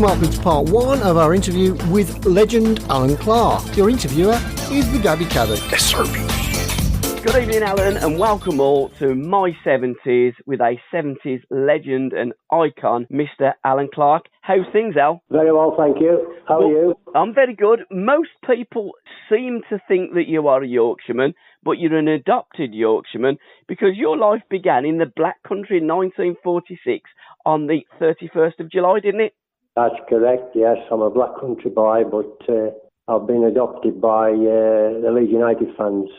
and welcome to part one of our interview with legend Allan Clarke. Your interviewer is the Gabby Cabot. SRBMedia. Good evening, Alan, and welcome all to My 70s with a 70s legend and icon, Mr. Allan Clarke. How's things, Al? Very well, thank you. How are you? I'm very good. Most people seem to think that you are a Yorkshireman, but you're an adopted Yorkshireman because your life began in the Black Country in 1946 on the 31st of July, didn't it? That's correct, yes. I'm a Black Country boy, but I've been adopted by the Leeds United fans,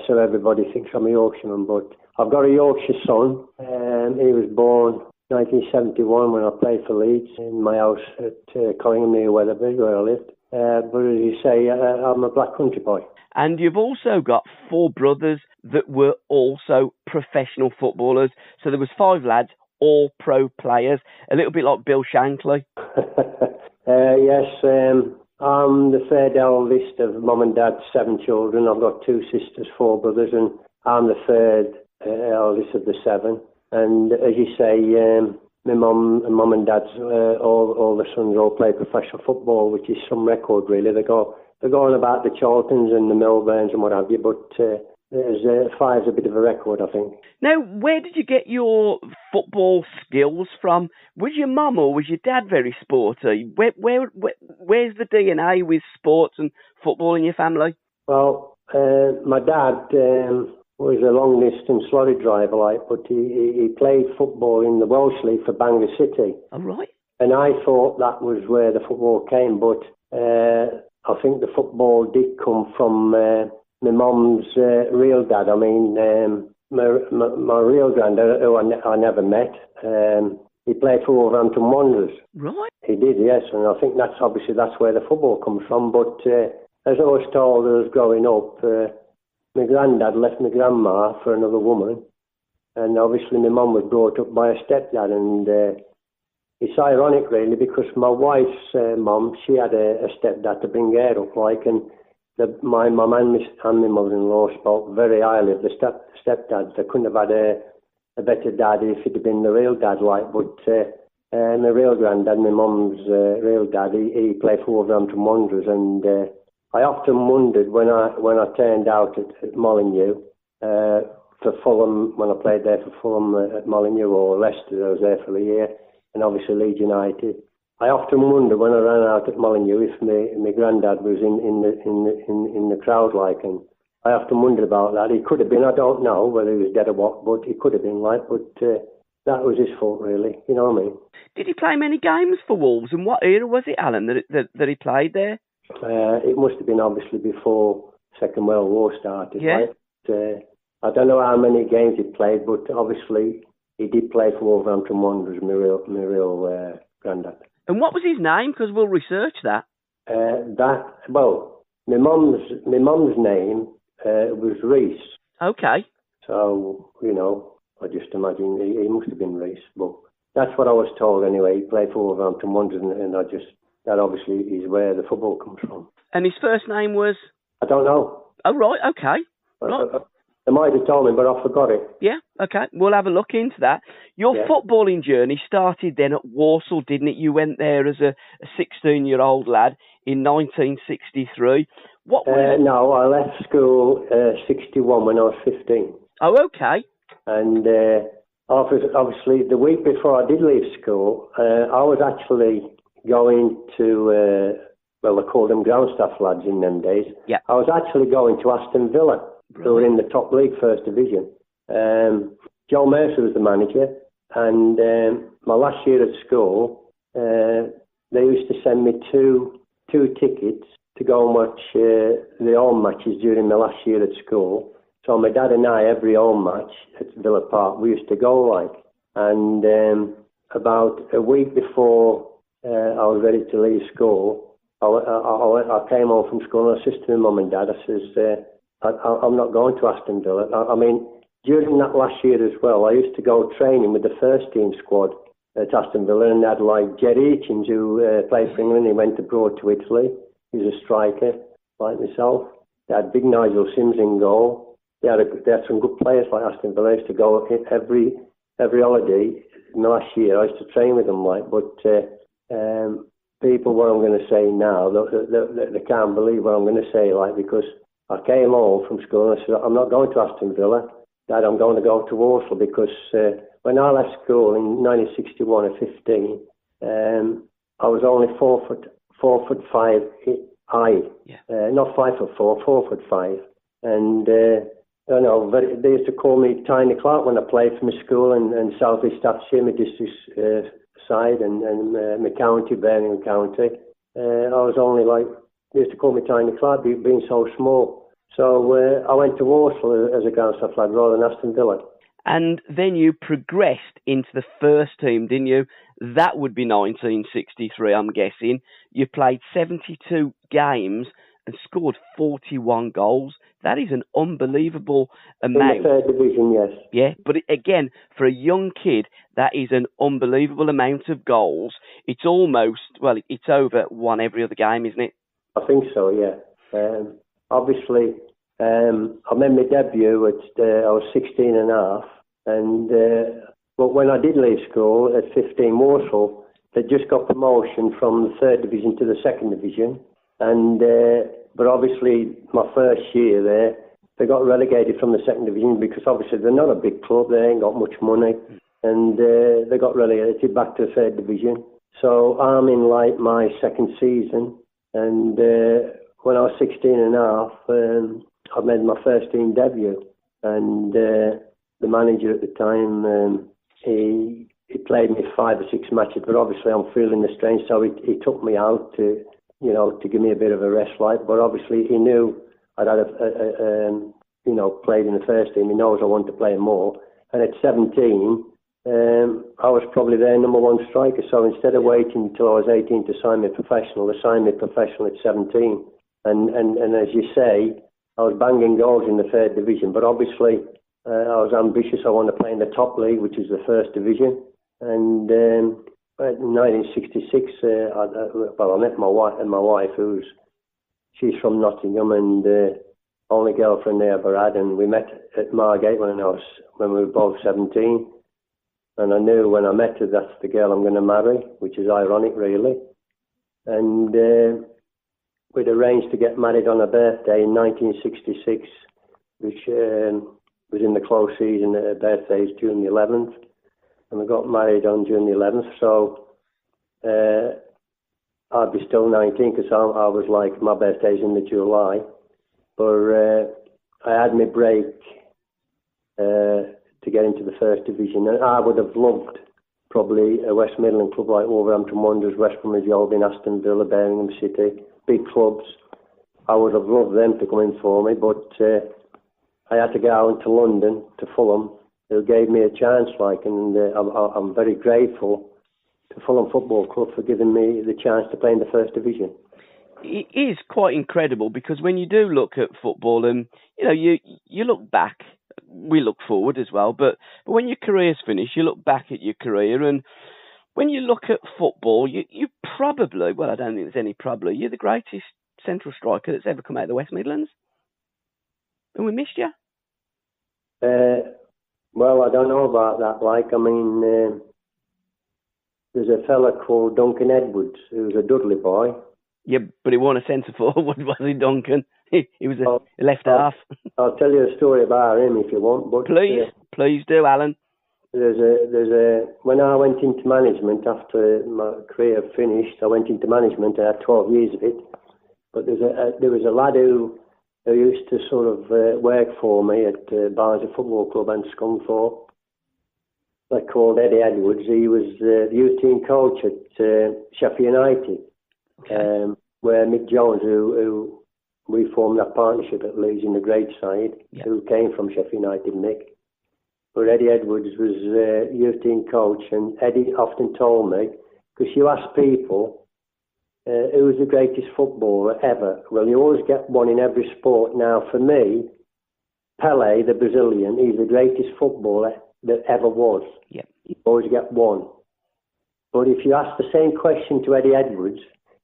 so everybody thinks I'm a Yorkshireman. But I've got a Yorkshire son. He was born 1971 when I played for Leeds in my house at Collingham near Weatherby, where I lived. But as you say, I'm a Black Country boy. And you've also got four brothers that were also professional footballers. So there was five lads, all pro players, a little bit like Bill Shankly. Yes, I'm the third eldest of mum and dad's 7 children. I've got 2 sisters, 4 brothers, and I'm the third eldest of the 7. And as you say, my mum and dad's all the sons all play professional football, which is some record really. They're going about the Charltons and the Melbournes and what have you, but there's 5's a bit of a record, I think. Now, where did you get your football skills from? Was your mum or was your dad very sporty? Where's the DNA with sports and football in your family? Well, my dad was a long-distance lorry driver, but he played football in the Welsh League for Bangor City. Oh, right. And I thought that was where the football came, but I think the football did come from my mum's real dad. I mean, my real granddad, who I never met, he played for Wolverhampton Wanderers. Right. He did, yes, and I think that's where the football comes from. But as I was told as I was growing up, my granddad left my grandma for another woman, and obviously my mum was brought up by a stepdad, and it's ironic really because my wife's mum, she had a stepdad to bring her up and my mum and my mother-in-law spoke very highly of the stepdad. They couldn't have had a better dad if it had been the real dad but my real granddad, my mum's real dad, he played for Wolverhampton Wanderers, and I often wondered when I turned out at Molineux for Fulham, when I played there for Fulham at Molineux or Leicester, I was there for a year, and obviously Leeds United. I often wonder when I ran out at Molineux if my granddad was in the crowd and I often wondered about that. He could have been, I don't know whether he was dead or what, but he could have been but that was his fault really, you know what I mean? Did he play many games for Wolves, and what era was it, Alan, that he played there? It must have been obviously before Second World War started, yeah. Right? I don't know how many games he played, but obviously he did play for Wolverhampton Wanderers, my real granddad. And what was his name? Because we'll research that. My mum's name was Reese. Okay. So, I just imagine he must have been Reese. But that's what I was told anyway. He played for Wolverhampton Wanderers, and that obviously is where the football comes from. And his first name was? I don't know. Oh, right, okay. Right. They might have told me, but I forgot it. Yeah, okay. We'll have a look into that. Your footballing journey started then at Walsall, didn't it? You went there as a 16-year-old lad in 1963. No, I left school 61 when I was 15. Oh, okay. And obviously the week before I did leave school, I was actually going to, they called them ground staff lads in them days. Yeah. I was actually going to Aston Villa. Right. Who were in the top league, First Division. Joe Mercer was the manager, and my last year at school, they used to send me two tickets to go and watch the home matches during my last year at school. So my dad and I, every home match at Villa Park, we used to go and about a week before I was ready to leave school, I came home from school and I said to my mum and dad, I says, I'm not going to Aston Villa. I mean, during that last year as well, I used to go training with the first team squad at Aston Villa, and they had Jerry Hitchens, who played for England. He went abroad to Italy. He was a striker, like myself. They had big Nigel Sims in goal. They had some good players like Aston Villa. I used to go every holiday. In the last year, I used to train with them, but people what I'm going to say now, they can't believe what I'm going to say, like, because I came home from school and I said, I'm not going to Aston Villa, Dad, I'm going to go to Walsall, because when I left school in 1961 at 15, I was only 4'5" high, not 5'4", 4'5", and I know, they used to call me Tiny Clarke when I played for my school and South East Staffordshire, my district side, and my county, Birmingham County. I was only like, they used to call me Tiny Clarke, being so small. So I went to Walsall as a ground staff lad rather than Aston Villa. And then you progressed into the first team, didn't you? That would be 1963, I'm guessing. You played 72 games and scored 41 goals. That is an unbelievable amount. In the third division, yes. Yeah, but again, for a young kid, that is an unbelievable amount of goals. It's almost, well, it's over one every other game, isn't it? I think so, yeah. Obviously, I made my debut at, I was 16 and a half. And but when I did leave school at 15, Walsall, they just got promotion from the third division to the second division. And but obviously, my first year there, they got relegated from the second division because obviously they're not a big club, they ain't got much money, and they got relegated back to the third division. So I'm in like my second season, and when I was 16 and a half, I made my first team debut, and the manager at the time, he played me 5 or 6 matches, but obviously I'm feeling the strain, so he took me out to give me a bit of a rest, like. But obviously he knew I'd had played in the first team. He knows I wanted to play more. And at 17, I was probably their number one striker. So instead of waiting until I was 18 to sign me professional, they signed me professional at 17. And as you say, I was banging goals in the third division. But obviously, I was ambitious. I wanted to play in the top league, which is the first division. And in 1966, I met my wife, she's from Nottingham, and only girlfriend I ever had, and we met at Margate when we were both 17, and I knew when I met her that's the girl I'm going to marry, which is ironic, really. And we'd arranged to get married on her birthday in 1966, which was in the close season. Her birthday is June the 11th. And we got married on June the 11th, so I'd be still 19 because I was like, my birthday's in the July. But I had my break to get into the first division. And I would have loved probably a West Midland club like Wolverhampton Wanderers, West Bromwich Albion, Aston Villa, Birmingham City, big clubs. I would have loved them to come in for me, but I had to go out to London, to Fulham, who gave me a chance, like, and I'm very grateful to Fulham Football Club for giving me the chance to play in the first division. It is quite incredible because when you do look at football and, you look back, we look forward as well, but when your career's finished, you look back at your career, and when you look at football, you probably, well, I don't think there's any probably, you're the greatest central striker that's ever come out of the West Midlands. And we missed you. Well, I don't know about that. Like, I mean, there's a fella called Duncan Edwards, who's a Dudley boy. Yeah, but he wasn't a centre forward, was he, Duncan? He was a left half. I'll tell you a story about him if you want. But please do, Alan. When I went into management after my career finished, I went into management. I had 12 years of it. But there was a lad who used to sort of work for me at Barnsley Football Club and Scunthorpe. They called Eddie Edwards. He was the youth team coach at Sheffield United, where Mick Jones, who we formed that partnership at Leeds in the grade side, who came from Sheffield United, Mick. But Eddie Edwards was youth team coach, and Eddie often told me, because you ask people, who was the greatest footballer ever? Well, you always get one in every sport. Now, for me, Pelé, the Brazilian, he's the greatest footballer that ever was. Yeah. You always get one. But if you ask the same question to Eddie Edwards,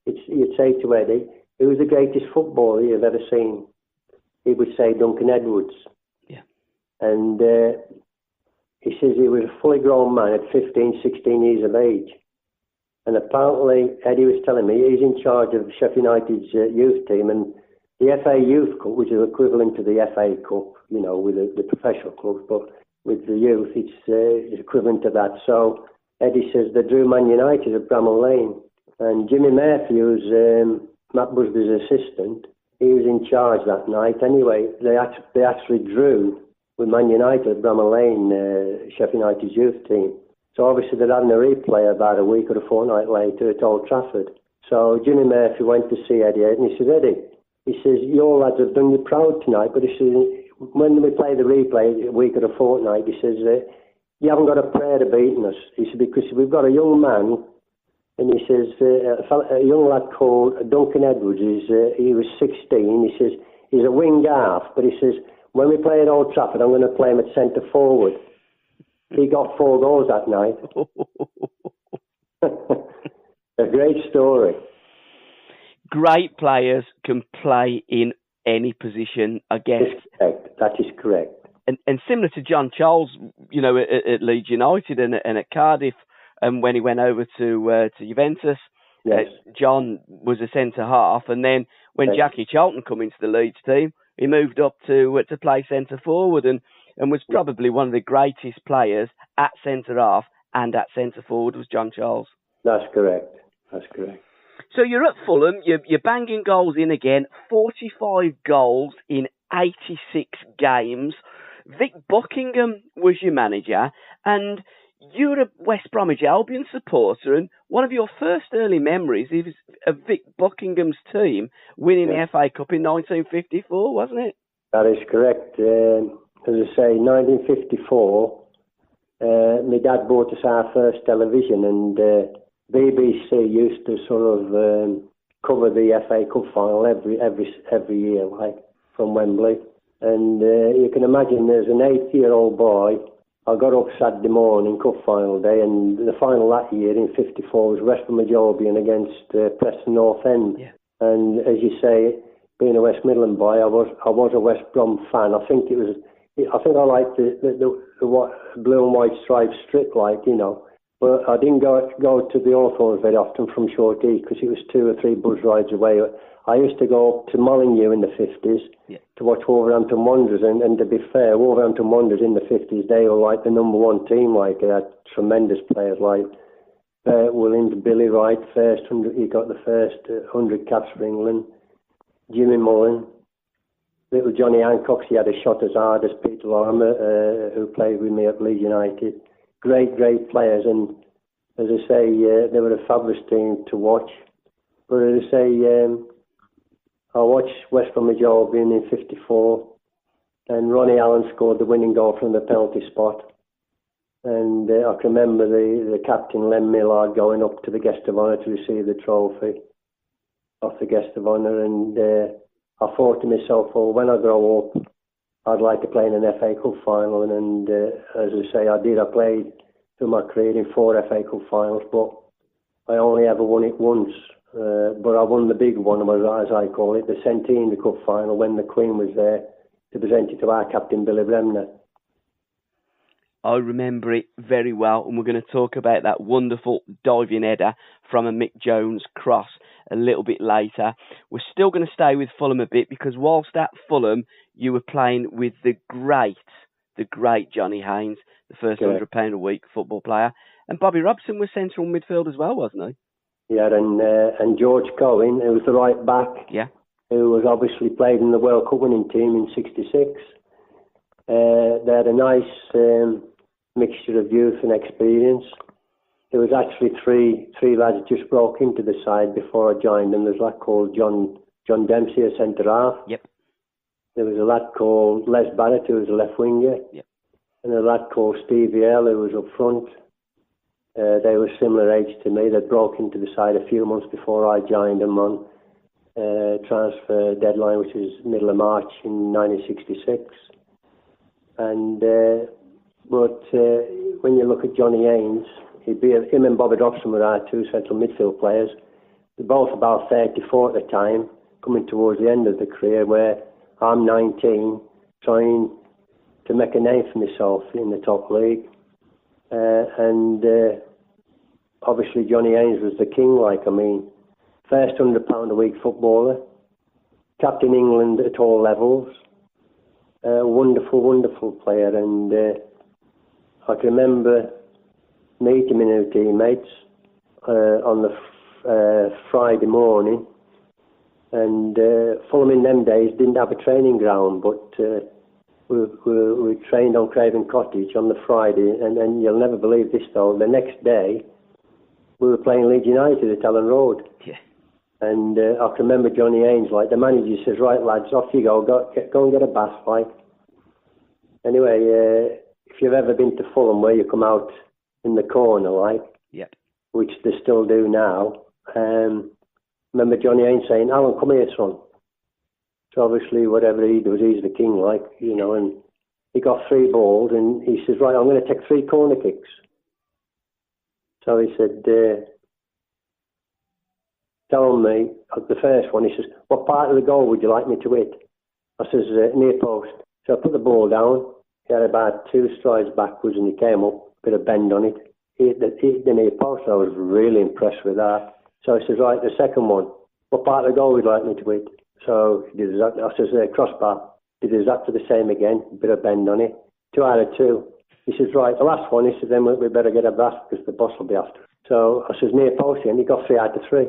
you'd say to Eddie, who was the greatest footballer you've ever seen? He would say Duncan Edwards. Yeah. And he says he was a fully grown man at 15, 16 years of age. And apparently, Eddie was telling me he's in charge of Sheffield United's youth team, and the FA Youth Cup, which is equivalent to the FA Cup, you know, with the professional clubs, but with the youth, it's equivalent to that. So Eddie says they drew Man United at Bramall Lane, and Jimmy Murphy, who's Matt Busby's assistant, he was in charge that night. Anyway, they actually drew with Man United at Bramall Lane, Sheffield United's youth team. So obviously they're having a replay about a week or a fortnight later at Old Trafford. So Jimmy Murphy went to see Eddie, and he says, Eddie, he says, your lads have done you proud tonight, but he says, when we play the replay a week or a fortnight, he says, you haven't got a prayer to beating us. He said, because we've got a young man, and he says, a young lad called Duncan Edwards, he was 16, he says, he's a wing half, but he says, when we play at Old Trafford, I'm going to play him at centre forward. He got 4 goals that night. A great story. Great players can play in any position, I guess. That is correct. And similar to John Charles, you know, at Leeds United and at Cardiff, when he went over to Juventus, yes. John was a centre half, and then when yes. Jackie Charlton come into the Leeds team, he moved up to play centre forward and was probably one of the greatest players at centre half and at centre forward was John Charles. That's correct. So you're at Fulham, you're banging goals in again, 45 goals in 86 games. Vic Buckingham was your manager, and you're a West Bromwich Albion supporter, and one of your first early memories is of Vic Buckingham's team winning the FA Cup in 1954, wasn't it? That is correct. As I say, 1954, my dad bought us our first television, and BBC used to sort of cover the FA Cup final every year, like from Wembley. And you can imagine, there's an 8-year-old boy. I got up Saturday morning, cup final day, and the final that year in '54 was West Bromwich Albion against Preston North End. Yeah. And as you say, being a West Midland boy, I was a West Brom fan. I think I liked the blue and white striped strip, like, you know. But I didn't go to the Hawthorns very often from Shorty because it was 2 or 3 bus rides away. I used to go up to Molyneux in the 50s to watch Wolverhampton Wanderers, and to be fair, Wolverhampton Wanderers in the 50s, they were like the number one team. Like, they had tremendous players like Williams, Billy Wright, he got the first 100 caps for England, Jimmy Mullen, little Johnny Hancock, he had a shot as hard as Peter Lorimer, who played with me at Leeds United. Great players, and as I say, they were a fabulous team to watch. But as I say, I watched West Bromwich Albion in '54, and Ronnie Allen scored the winning goal from the penalty spot. And I can remember the captain, Len Millard, going up to the guest of honour to receive the trophy off the guest of honour. And I thought to myself, well, when I grow up, I'd like to play in an FA Cup final. And as I say, I did. I played through my career in 4 FA Cup finals, but I only ever won it once. But I won the big one, as I call it, the Centenary Cup final, when the Queen was there to present it to our captain, Billy Bremner. I remember it very well, and we're going to talk about that wonderful diving header from a Mick Jones cross a little bit later. We're still going to stay with Fulham a bit, because whilst at Fulham, you were playing with the great Johnny Haynes, the first £100 a week football player, and Bobby Robson was central midfield as well, wasn't he? Yeah, and George Cohen, who was the right back, who was obviously played in the World Cup winning team in '66. They had a nice mixture of youth and experience. There was actually three lads just broke into the side before I joined them. There's a lad called John Dempsey, a centre half. Yep. There was a lad called Les Barrett, who was a left winger. Yep. And a lad called Stevie L, who was up front. They were similar age to me. They broke into the side a few months before I joined them on transfer deadline, which was middle of March in 1966. And but when you look at Johnny Haynes, him and Bobby Robson were our 2 central midfield players. They're both about 34 at the time, coming towards the end of the career, where I'm 19, trying to make a name for myself in the top league. And obviously Johnny Haynes was the king, first £100 a week footballer, captain England at all levels, wonderful, wonderful player. And I can remember meeting my new teammates on the Friday morning, and Fulham in them days didn't have a training ground, but we trained on Craven Cottage on the Friday, and then you'll never believe this though, the next day we were playing Leeds United at Ellen Road. Yeah. And I can remember Johnny Haynes, the manager says, right lads, off you go and get a bath, Anyway, if you've ever been to Fulham where you come out in the corner, yep, which they still do now, remember Johnny Haynes saying, Alan, come here, son. So obviously, whatever he does, he's the king, and he got 3 balls, and he says, right, I'm going to take 3 corner kicks. So he said, tell me, the first one, he says, what part of the goal would you like me to hit? I says, near post. So I put the ball down. He had about 2 strides backwards, and he came up, bit of bend on it. He hit the near post. I was really impressed with that. So he says, right, the second one, what part of the goal would you like me to hit? So he did exactly, I says, crossbar. He did exactly the same again, bit of bend on it. 2 out of 2. He says, right, the last one, he says, then we better get a bath because the boss will be after. So I says, near post, and he got 3 out of 3.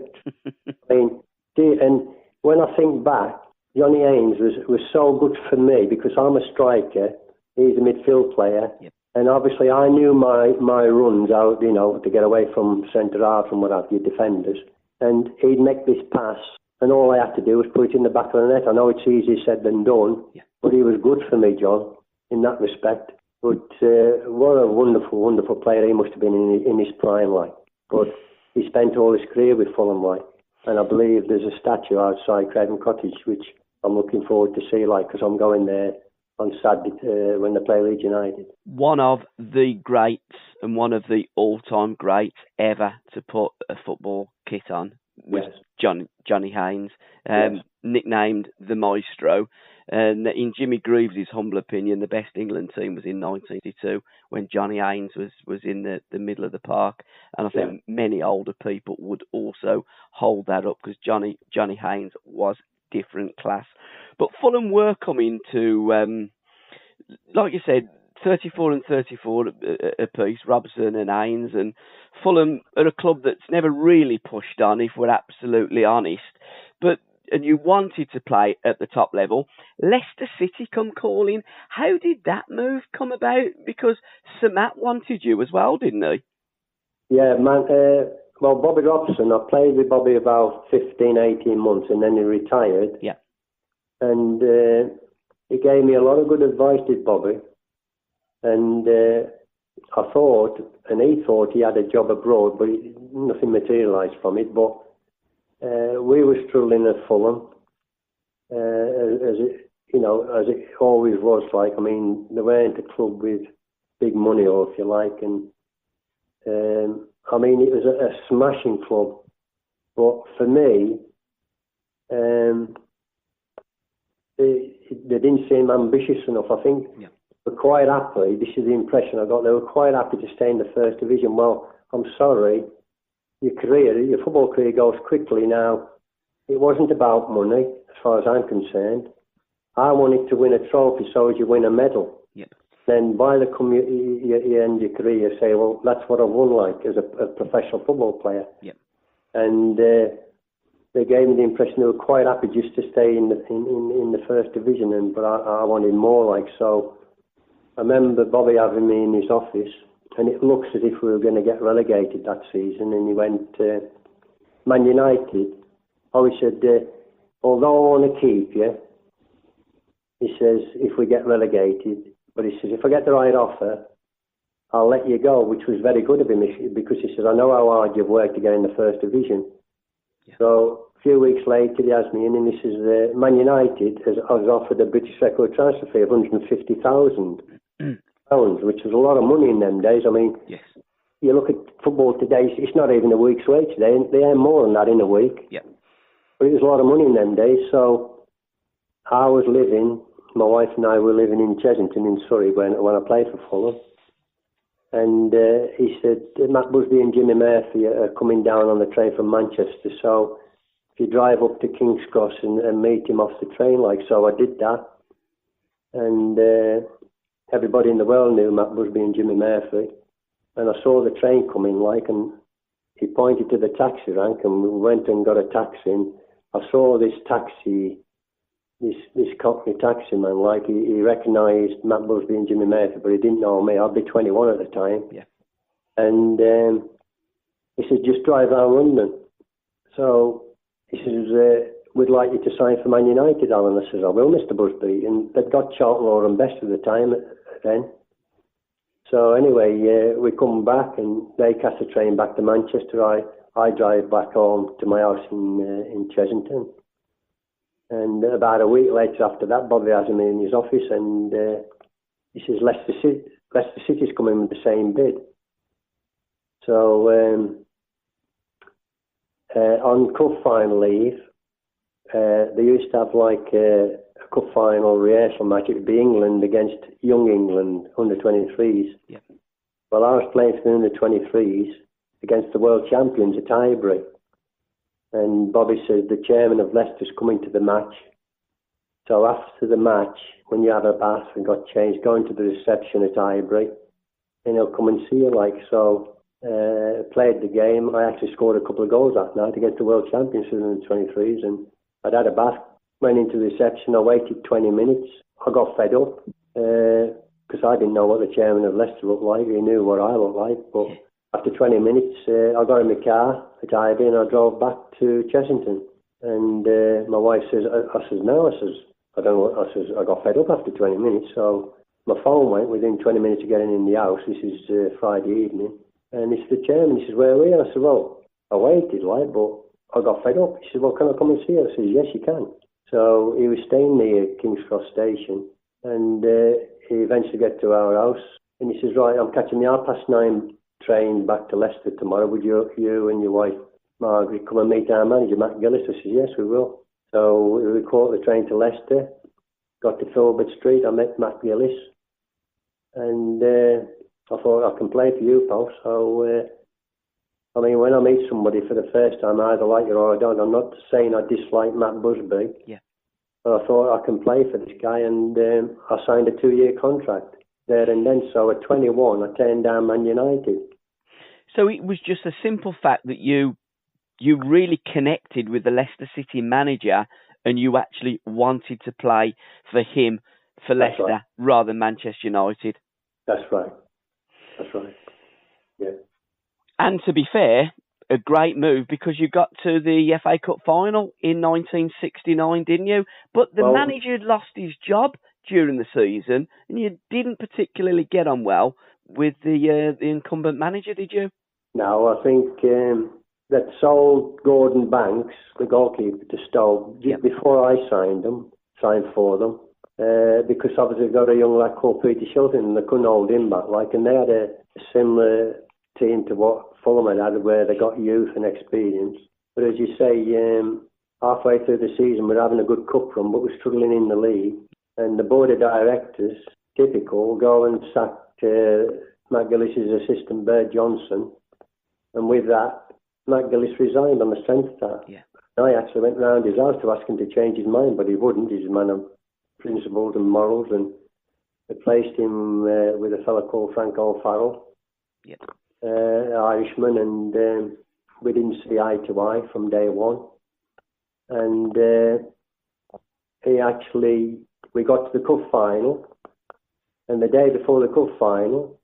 And when I think back, Johnny Haynes was so good for me because I'm a striker, he's a midfield player, yep, and obviously I knew my runs out, to get away from centre half and what have you, defenders, and he'd make this pass, and all I had to do was put it in the back of the net. I know it's easier said than done, yep, but he was good for me, John, in that respect. But what a wonderful, wonderful player he must have been in his prime, But he spent all his career with Fulham, and I believe there's a statue outside Craven Cottage, which I'm looking forward to see, because I'm going there on Saturday when they play Leeds United. One of the greats and one of the all-time greats ever to put a football kit on was Johnny Haynes, nicknamed the Maestro. And in Jimmy Greaves' humble opinion, the best England team was in 1982 when Johnny Haynes was in the middle of the park. And I think many older people would also hold that up because Johnny Haynes was different class. But Fulham were coming to, like you said, 34 and 34 apiece, Robson and Haynes, and Fulham are a club that's never really pushed on, if we're absolutely honest. And you wanted to play at the top level. Leicester City come calling. How did that move come about? Because Sir Matt wanted you as well, didn't he? Yeah, man. Well, Bobby Robson, I played with Bobby about 15, 18 months, and then he retired. Yeah. And he gave me a lot of good advice, did Bobby. And I thought, and he thought he had a job abroad, but nothing materialised from it. But we were struggling at Fulham, as it always was. They weren't a club with big money, or if you like, and it was a smashing club. But for me, they didn't seem ambitious enough. I think they were quite happy. This is the impression I got. They were quite happy to stay in the first division. Well, I'm sorry. Your football career goes quickly now. It wasn't about money, as far as I'm concerned. I wanted to win a trophy so as you win a medal. Yep. Then by the time you end your career, you say, well, that's what I won as a professional football player. Yep. And they gave me the impression they were quite happy just to stay in the first division, but I wanted more. So I remember Bobby having me in his office, and it looks as if we were going to get relegated that season. And he went, Man United. He said, although I want to keep you, he says, if we get relegated, but he says, if I get the right offer, I'll let you go, which was very good of him, because he says, I know how hard you've worked to get in the first division. Yeah. So a few weeks later, he has me in, and he says, Man United has offered a British record transfer fee of £150,000. Which was a lot of money in them days. Yes. You look at football today, it's not even a week's wage today. They earn more than that in a week. Yeah. But it was a lot of money in them days. So I was living, my wife and I were living in Chesington in Surrey when I played for Fulham. And he said, Matt Busby and Jimmy Murphy are coming down on the train from Manchester, so if you drive up to King's Cross and meet him off the train, like, so I did that. And everybody in the world knew Matt Busby and Jimmy Murphy. And I saw the train coming, like, and he pointed to the taxi rank, and we went and got a taxi. And I saw this taxi, this Cockney taxi man, like, he recognised Matt Busby and Jimmy Murphy, but he didn't know me. I'd be 21 at the time. Yeah. And he said, just drive around London. So he says, we'd like you to sign for Man United, Alan. I says, I will, Mr. Busby. And they'd got Charlton Law and Best at the time then. So anyway, we come back and they catch a train back to Manchester. I drive back home to my house in Chesington. And about a week later after that, Bobby has me in his office and he says, Leicester City's coming with the same bid. So on cup final leave, they used to have like a cup final rehearsal match. It would be England against young England, under 23s. Yeah. Well, I was playing for the under 23s against the world champions at Highbury. And Bobby says, the chairman of Leicester's coming to the match. So after the match, when you have a bath and got changed, go into the reception at Highbury, and he'll come and see you, like. So played the game. I actually scored a couple of goals that night against the world champions for the under 23s, and I'd had a bath, went into the reception, I waited 20 minutes. I got fed up because I didn't know what the chairman of Leicester looked like. He knew what I looked like. But after 20 minutes, I got in my car at Ivy and I drove back to Chesington. And my wife says, I says, no, I says, I don't know. I says, I got fed up after 20 minutes. So my phone went within 20 minutes of getting in the house. This is Friday evening. And it's the chairman. He says, where are we? And I said, well, I waited, like, but I got fed up. He said, well, can I come and see you? I said, yes, you can. So he was staying near King's Cross Station, and he eventually got to our house, and he says, right, I'm catching the 9:30 train back to Leicester tomorrow. Would you and your wife, Margaret, come and meet our manager, Matt Gillis? I said, yes, we will. So we caught the train to Leicester, got to Filbert Street, I met Matt Gillis, and I thought, I can play for you, pal. So I mean, when I meet somebody for the first time, I either like you or I don't. I'm not saying I dislike Matt Busby. Yeah. But I thought I can play for this guy, and I signed a 2-year contract there and then. So at 21, I turned down Man United. So it was just a simple fact that you really connected with the Leicester City manager, and you actually wanted to play for him, for That's Leicester, right. rather than Manchester United. That's right. That's right. Yeah. And to be fair, a great move, because you got to the FA Cup final in 1969, didn't you? But the manager had lost his job during the season, and you didn't particularly get on well with the incumbent manager, did you? No, I think that sold Gordon Banks, the goalkeeper, to Stoke before I signed for them, because obviously they've got a young lad called Peter Shilton, and they couldn't hold him back, like, and they had a similar team to what Fulham had, where they got youth and experience. But as you say, halfway through the season, we're having a good cup run, but we're struggling in the league. And the board of directors, typical, go and sack Matt Gillis' assistant, Bert Johnson. And with that, Matt Gillis resigned on the strength of that. Yeah. I actually went round his house to ask him to change his mind, but he wouldn't. He's a man of principles and morals, and replaced him with a fellow called Frank O'Farrell. Yeah. Irishman, and we didn't see eye to eye from day one. And we got to the cup final, and the day before the cup final,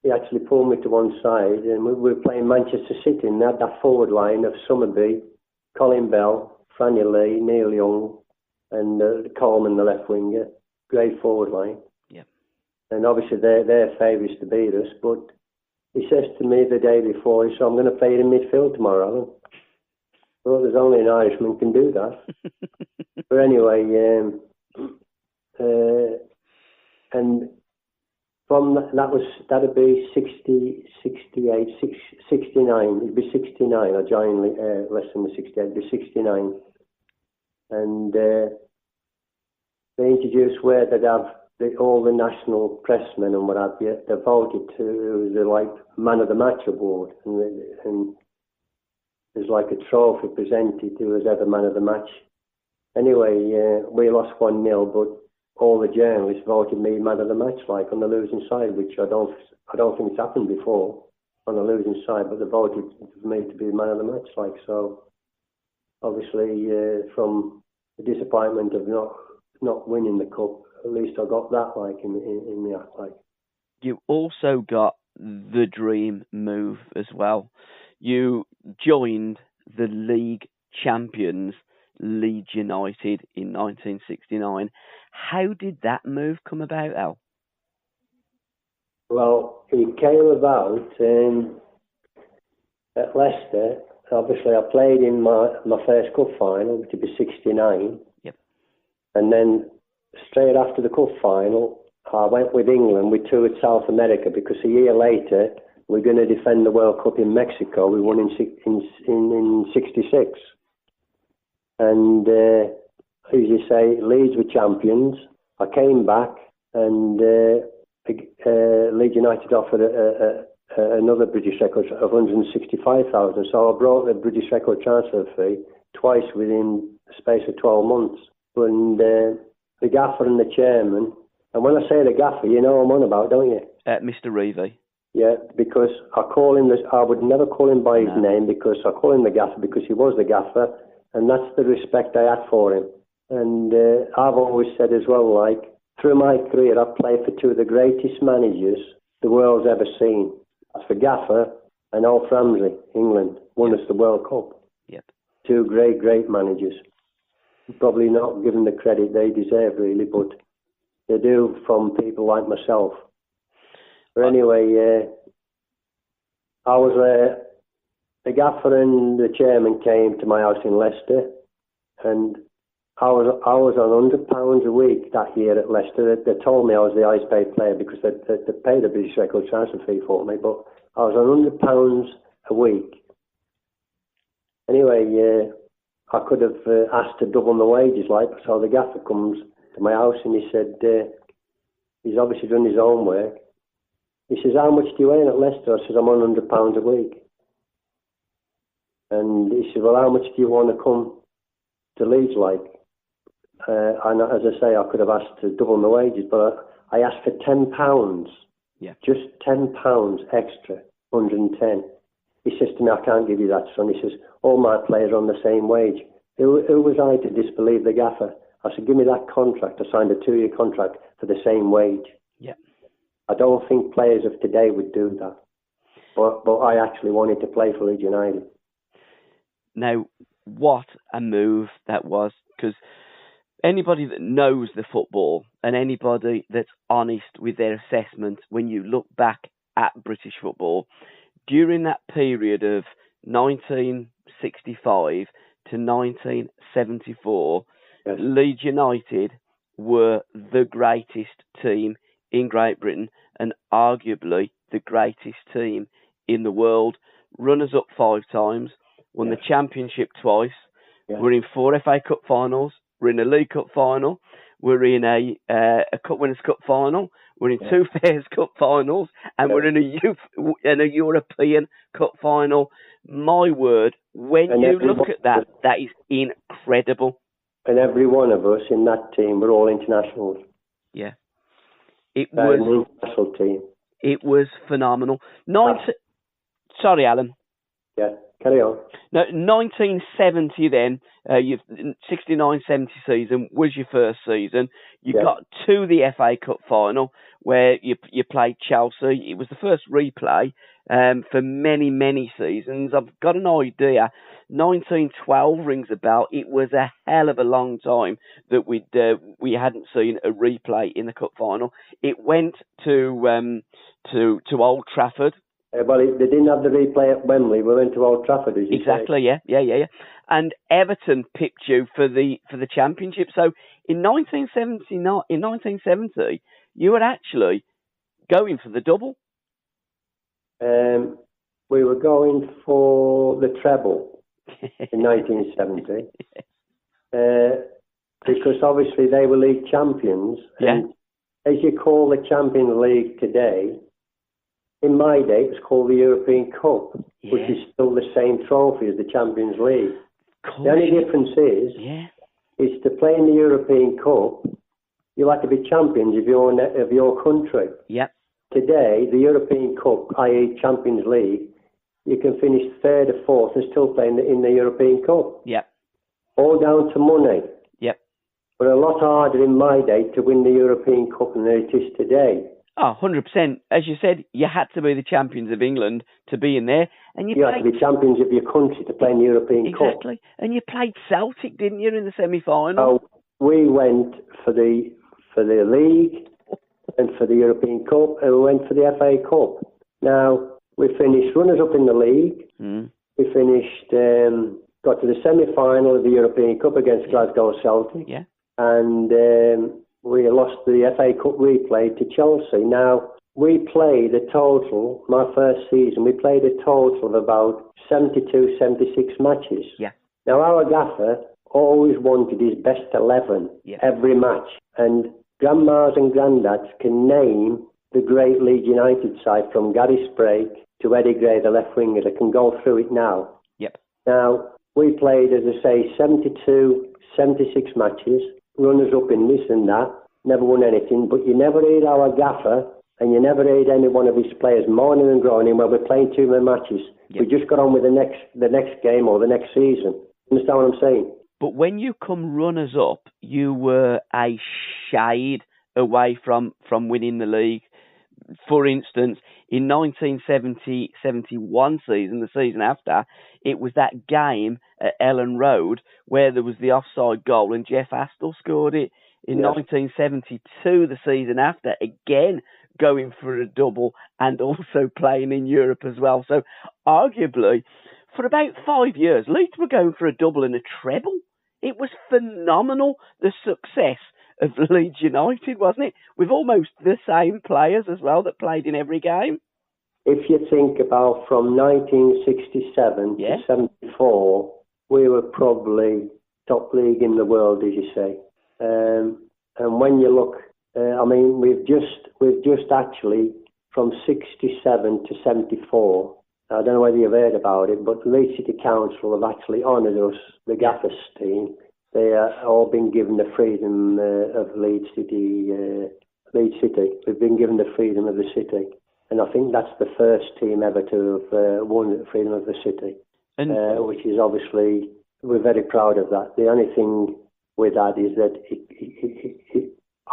he actually pulled me to one side, and we were playing Manchester City, and they had that forward line of Summerby, Colin Bell, Franny Lee, Neil Young, and Coleman, the left winger. Great forward line. And obviously they're favourites to beat us, but he says to me the day before, he said, I'm going to play in midfield tomorrow, Alan. Well, there's only an Irishman can do that. But anyway, and from that'd be 60, 68, 69. It'd be 69. I joined less than the 68. It'd be 69. And they introduced where they'd have all the national pressmen and what have you, they voted to the like Man of the Match award, and there's like a trophy presented to whoever Man of the Match. Anyway, we lost 1-0, but all the journalists voted me Man of the Match, like on the losing side, which I don't think it's happened before on the losing side, but they voted for me to be Man of the Match, like. So obviously, from the disappointment of not winning the cup, at least I got that, like, in the act, like. You also got the dream move as well. You joined the league champions, Leeds United, in 1969. How did that move come about, Al? Well, it came about at Leicester. Obviously, I played in my first cup final, which would be 69. Yep. And then straight after the cup final, I went with England. We toured South America because a year later we're going to defend the World Cup in Mexico. We won in 66. And as you say, Leeds were champions. I came back and Leeds United offered another British record of 165,000. So I brought the British record transfer fee twice within the space of 12 months. And the gaffer and the chairman, and when I say the gaffer, you know what I'm on about, don't you? Mr. Reevey. Yeah, because I call him I would never call him by his name, because I call him the gaffer because he was the gaffer, and that's the respect I had for him. And I've always said as well, like, through my career, I've played for two of the greatest managers the world's ever seen. That's for Gaffer and Alf Ramsey, England, won us the World Cup. Yep. Two great managers. Probably not given the credit they deserve, really, but they do from people like myself. But anyway, I was the Gaffer and the chairman came to my house in Leicester, and I was on £100 a week that year at Leicester. They told me I was the highest paid player because they paid the British record transfer fee for me, but I was on £100 a week. Anyway, I could have asked to double my wages, like, so the gaffer comes to my house and he said, he's obviously done his own work. He says, how much do you earn at Leicester? I says, I'm on £100 a week. And he said, well, how much do you want to come to Leeds, like? And as I say, I could have asked to double my wages, but I asked for £10. Yeah. Just £10 extra, 110. He says to me, I can't give you that, son. He says, all my players are on the same wage. Who was I to disbelieve the gaffer? I said, give me that contract. I signed a 2-year contract for the same wage. Yeah. I don't think players of today would do that. But I actually wanted to play for Leeds United. Now, what a move that was, because anybody that knows the football and anybody that's honest with their assessment, when you look back at British football, during that period of 1965 to 1974, yes, Leeds United were the greatest team in Great Britain and arguably the greatest team in the world. Runners up 5 times, won the championship twice. Yeah. We're in 4 FA Cup finals. We're in a League Cup final. We're in a Cup Winners' Cup final. We're in 2 Fairs Cup finals, and we're in a European Cup final. My word, when you look at that, that is incredible. And every one of us in that team were all internationals. Yeah, it was an international team. It was phenomenal. Sorry, Alan. Yeah, carry on. No, 1970 then, your 69-70 season was your first season. You got to the FA Cup final where you played Chelsea. It was the first replay for many, many seasons. I've got an idea. 1912 rings a bell. It was a hell of a long time that we hadn't seen a replay in the cup final. It went to Old Trafford. Well, they didn't have the replay at Wembley. We went to Old Trafford, as you exactly, say. Yeah. And Everton picked you for the championship. So in 1970, you were actually going for the double. We were going for the treble in 1970. Because obviously they were league champions. Yeah. as you call the Champions League today, in my day it was called the European Cup, which is still the same trophy as the Champions League. The only difference is to play in the European Cup, you have to be champions of your country. Yep. Today, the European Cup, i.e. Champions League, you can finish third or fourth and still play in the European Cup. Yep. All down to money. Yep. But a lot harder in my day to win the European Cup than it is today. Oh, 100%. As you said, you had to be the champions of England to be in there. And you had to be champions of your country to play in the European Cup. Exactly. And you played Celtic, didn't you, in the semi-final? Oh, we went for the league and for the European Cup, and we went for the FA Cup. Now, we finished runners-up in the league. We finished, got to the semi-final of the European Cup against Glasgow Celtic. Yeah. And we lost the FA Cup replay to Chelsea. Now, we played a total, my first season, we played a total of about 72, 76 matches. Yeah. Now, our gaffer always wanted his best 11 every match. And grandmas and granddads can name the great Leeds United side from Gary Sprake to Eddie Gray, the left winger. They can go through it now. Yep. Now, we played, as I say, 72, 76 matches, runners up in this and that, never won anything, but you never heard our gaffer and you never heard any one of his players moaning and groaning, well, we're playing too many matches. Yep. We just got on with the next game or the next season. Understand what I'm saying? But when you come runners up, you were a shade away from winning the league. For instance, in 1970-71 season, the season after, it was that game at Ellen Road where there was the offside goal and Jeff Astle scored it. In 1972, the season after, again going for a double and also playing in Europe as well. So arguably, for about 5 years, Leeds were going for a double and a treble. It was phenomenal, the success of Leeds United, wasn't it? With almost the same players as well that played in every game. If you think about from 1967 to 74, we were probably top league in the world, as you say. And when you look, I mean, we've just actually from 67 to 74. I don't know whether you've heard about it, but the Leeds City Council have actually honoured us, the Gaffers team. They are all been given the freedom of Leeds City. We've been given the freedom of the city. And I think that's the first team ever to have won the freedom of the city, which is obviously, we're very proud of that. The only thing with that is that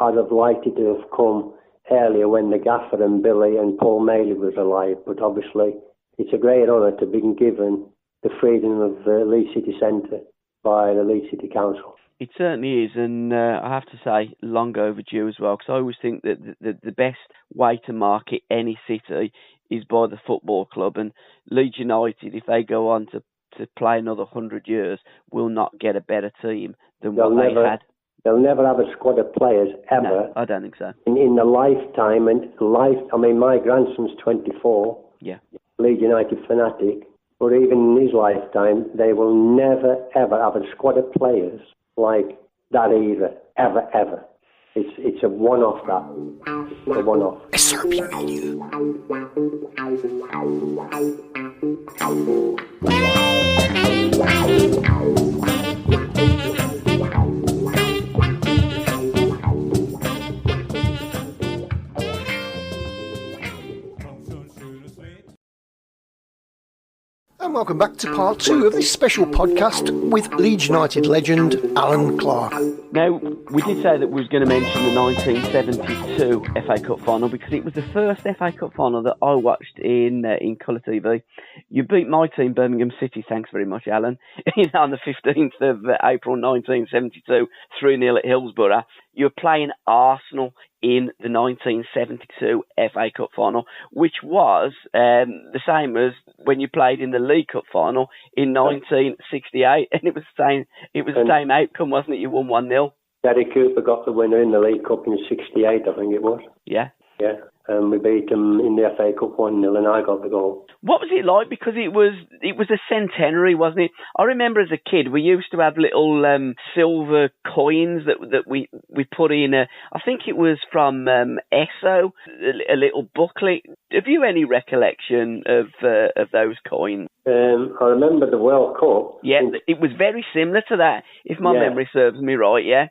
I'd have liked it to have come earlier when the Gaffer and Billy and Paul Maley was alive, but obviously it's a great honour to be given the freedom of Leeds City Centre by the Leeds City Council. It certainly is, and I have to say, long overdue as well, because I always think that the best way to market any city is by the football club, and Leeds United, if they go on to play another 100 years, will not get a better team than what they had. They'll never have a squad of players, ever. No, I don't think so. In the lifetime, I mean, my grandson's 24, Leeds United fanatic, but even in his lifetime, they will never, ever have a squad of players like that either, ever. It's a one-off, that. It's a one-off. SRBMedia. And welcome back to part 2 of this special podcast with Leeds United legend Allan Clarke. Now, we did say that we was going to mention the 1972 FA Cup final because it was the first FA Cup final that I watched in colour TV. You beat my team, Birmingham City, thanks very much, Alan, on the 15th of April 1972, 3-0 at Hillsborough. You were playing Arsenal in the 1972 FA Cup final, which was the same as when you played in the League Cup final in 1968, and it was the same outcome, wasn't it? You won 1-0. Gary Cooper got the winner in the League Cup in 68, I think it was. Yeah. and we beat them in the FA Cup 1-0, and I got the goal. What was it like? Because it was a centenary, wasn't it? I remember as a kid we used to have little silver coins that we put in. I think it was from Esso, a little booklet. Have you any recollection of those coins? I remember the World Cup. Yeah, it was very similar to that, if my memory serves me right. Yeah.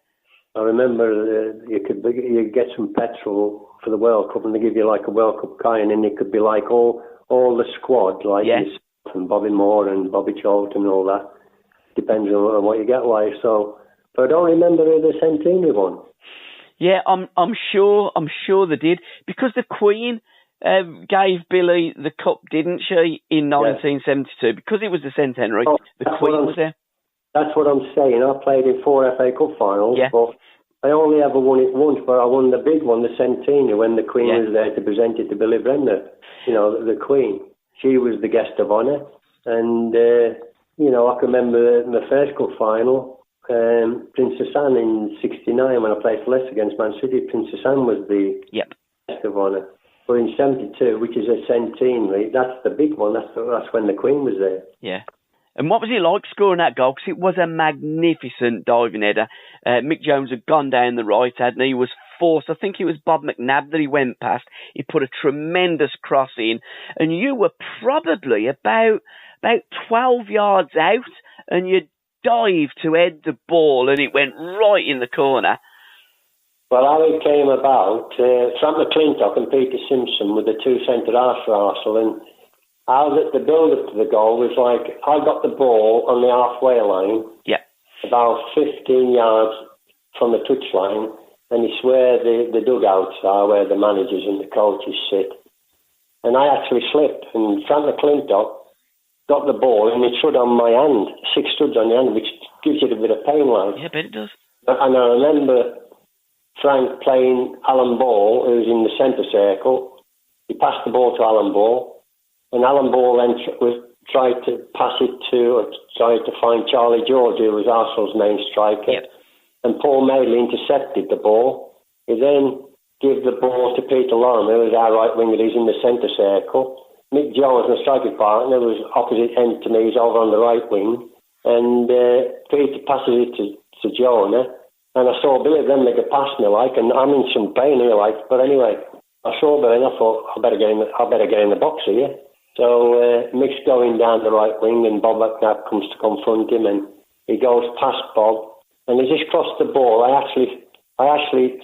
I remember you get some petrol for the World Cup, and they give you like a World Cup coin, and it could be like all the squad, like yourself and Bobby Moore and Bobby Charlton and all that. Depends on what you get like. So, but I don't remember the centenary one. Yeah, I'm sure they did, because the Queen gave Billy the cup, didn't she, in 1972, because it was the centenary. The Queen was there. That's what I'm saying. I played in 4 FA Cup finals, but I only ever won it once, but I won the big one, the centenary, when the Queen was there to present it to Billy Bremner. You know, the Queen. She was the guest of honour. And, you know, I can remember my first cup final, Princess Anne in 69, when I played for Leicester against Man City. Princess Anne was the guest of honour. But in 72, which is a centenary, that's the big one. That's when the Queen was there. Yeah. And what was it like scoring that goal? Because it was a magnificent diving header. Mick Jones had gone down the right, hadn't he? He was forced. I think it was Bob McNabb that he went past. He put a tremendous cross in. And you were probably about 12 yards out, and you dived to head the ball, and it went right in the corner. Well, how it came about, Frank McClintock and Peter Simpson were the two centre-halves for Arsenal, and how the build-up to the goal was like, I got the ball on the halfway line, about 15 yards from the touchline, and it's where the dugouts are, where the managers and the coaches sit. And I actually slipped, and Frank McClintock got the ball, and it stood on my hand, 6 studs on your hand, which gives you a bit of pain, like. Yeah, I bet it does. And I remember Frank playing Alan Ball, who was in the centre circle. He passed the ball to Alan Ball. And Alan Ball then tried to pass it tried to find Charlie George, who was Arsenal's main striker. Yep. And Paul Madeley intercepted the ball. He then gave the ball to Peter Lorimer, who was our right winger. He's in the centre circle. Mick Jones, my striking partner, was opposite end to me. He's over on the right wing. And Peter passes it to Jonah. And I saw Billy Bremner pass me, like, and I'm in some pain here, like. But anyway, I saw Billy and I thought, I better get in the box here. So Mick's going down the right wing, and Bob McNabb comes to confront him, and he goes past Bob, and he just crossed the ball. I actually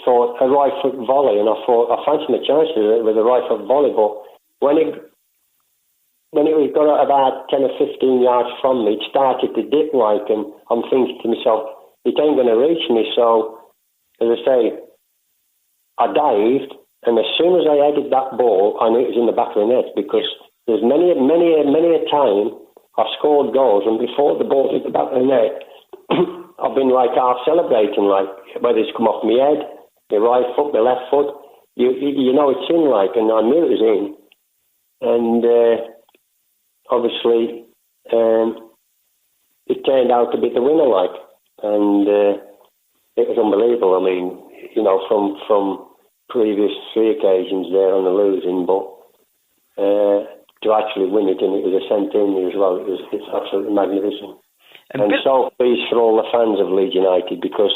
thought a right foot volley, and I thought I fancied my chances with a right foot volley, but when it was got about 10 or 15 yards from me, it started to dip, like, and I'm thinking to myself, it ain't going to reach me. So, as I say, I dived, and as soon as I headed that ball, I knew it was in the back of the net, because there's many a time I've scored goals, and before the ball hit the back of the net, I've been like half celebrating, like, whether it's come off my head, my right foot, my left foot. You know it's in, like, and I knew it was in. And obviously, it turned out to be the winner, like, and it was unbelievable. I mean, you know, from previous 3 occasions there on the losing, but to actually win it, and it was a centenary as well. It's absolutely magnificent. And so pleased for all the fans of Leeds United, because,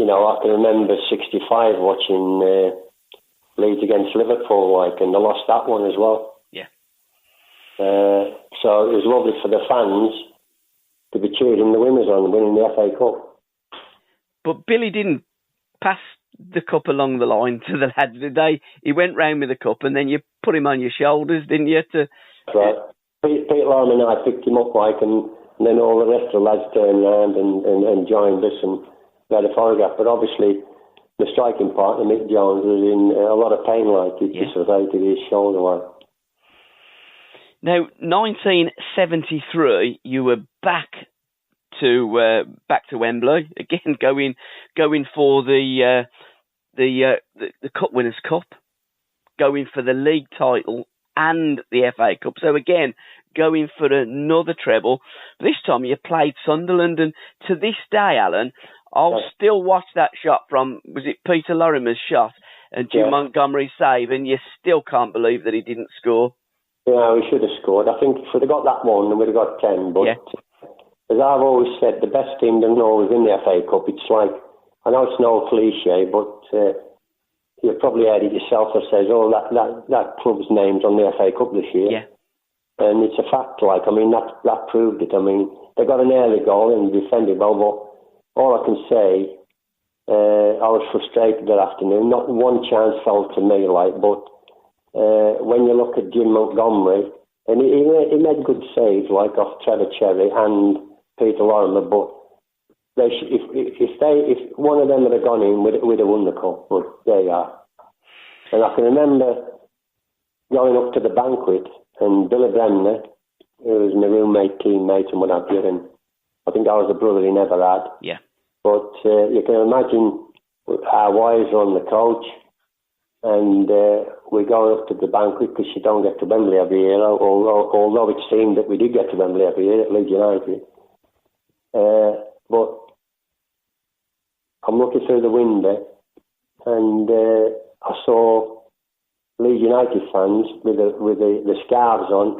you know, I can remember 65 watching Leeds against Liverpool, like, and they lost that one as well. Yeah. So it was lovely for the fans to be cheering the winners on, winning the FA Cup. But Billy didn't pass the cup along the line to the lads today. He went round with the cup, and then you put him on your shoulders, didn't you? That's right. Pete Lorimer and I picked him up, like, and then all the rest of the lads turned around and joined us and got a photograph. But obviously, the striking partner, Mick Jones, was in a lot of pain, like, he dislocated his shoulder, like. Now, 1973, you were back to Wembley again, going for the Cup Winners' Cup, going for the league title and the FA Cup. So again, going for another treble. This time you played Sunderland, and to this day, Alan, I'll still watch that shot from, was it Peter Lorimer's shot, and Jim Montgomery save, and you still can't believe that he didn't score. Yeah, we should have scored. I think if we'd have got that one, then we'd have got 10. But as I've always said, the best team doesn't always win the FA Cup. It's like, I know it's no cliche, but you've probably heard it yourself that says, that club's name's on the FA Cup this year. Yeah. And it's a fact, like, I mean, that proved it. I mean, they got an early goal and defended well, but all I can say, I was frustrated that afternoon. Not one chance fell to me, like, but when you look at Jim Montgomery, and he made good saves, like off Trevor Cherry and Peter Lorimer, but if one of them had gone in, we'd have won the cup. But there you are. And I can remember going up to the banquet, and Billy Browne, who was my roommate, teammate, and what have you, and I think I was a brother he never had. Yeah. But you can imagine our wives are on the coach, and we're going up to the banquet because you don't get to Wembley every year, although it seemed that we did get to Wembley every year at Leeds United. But I'm looking through the window, and I saw Leeds United fans with the scarves on,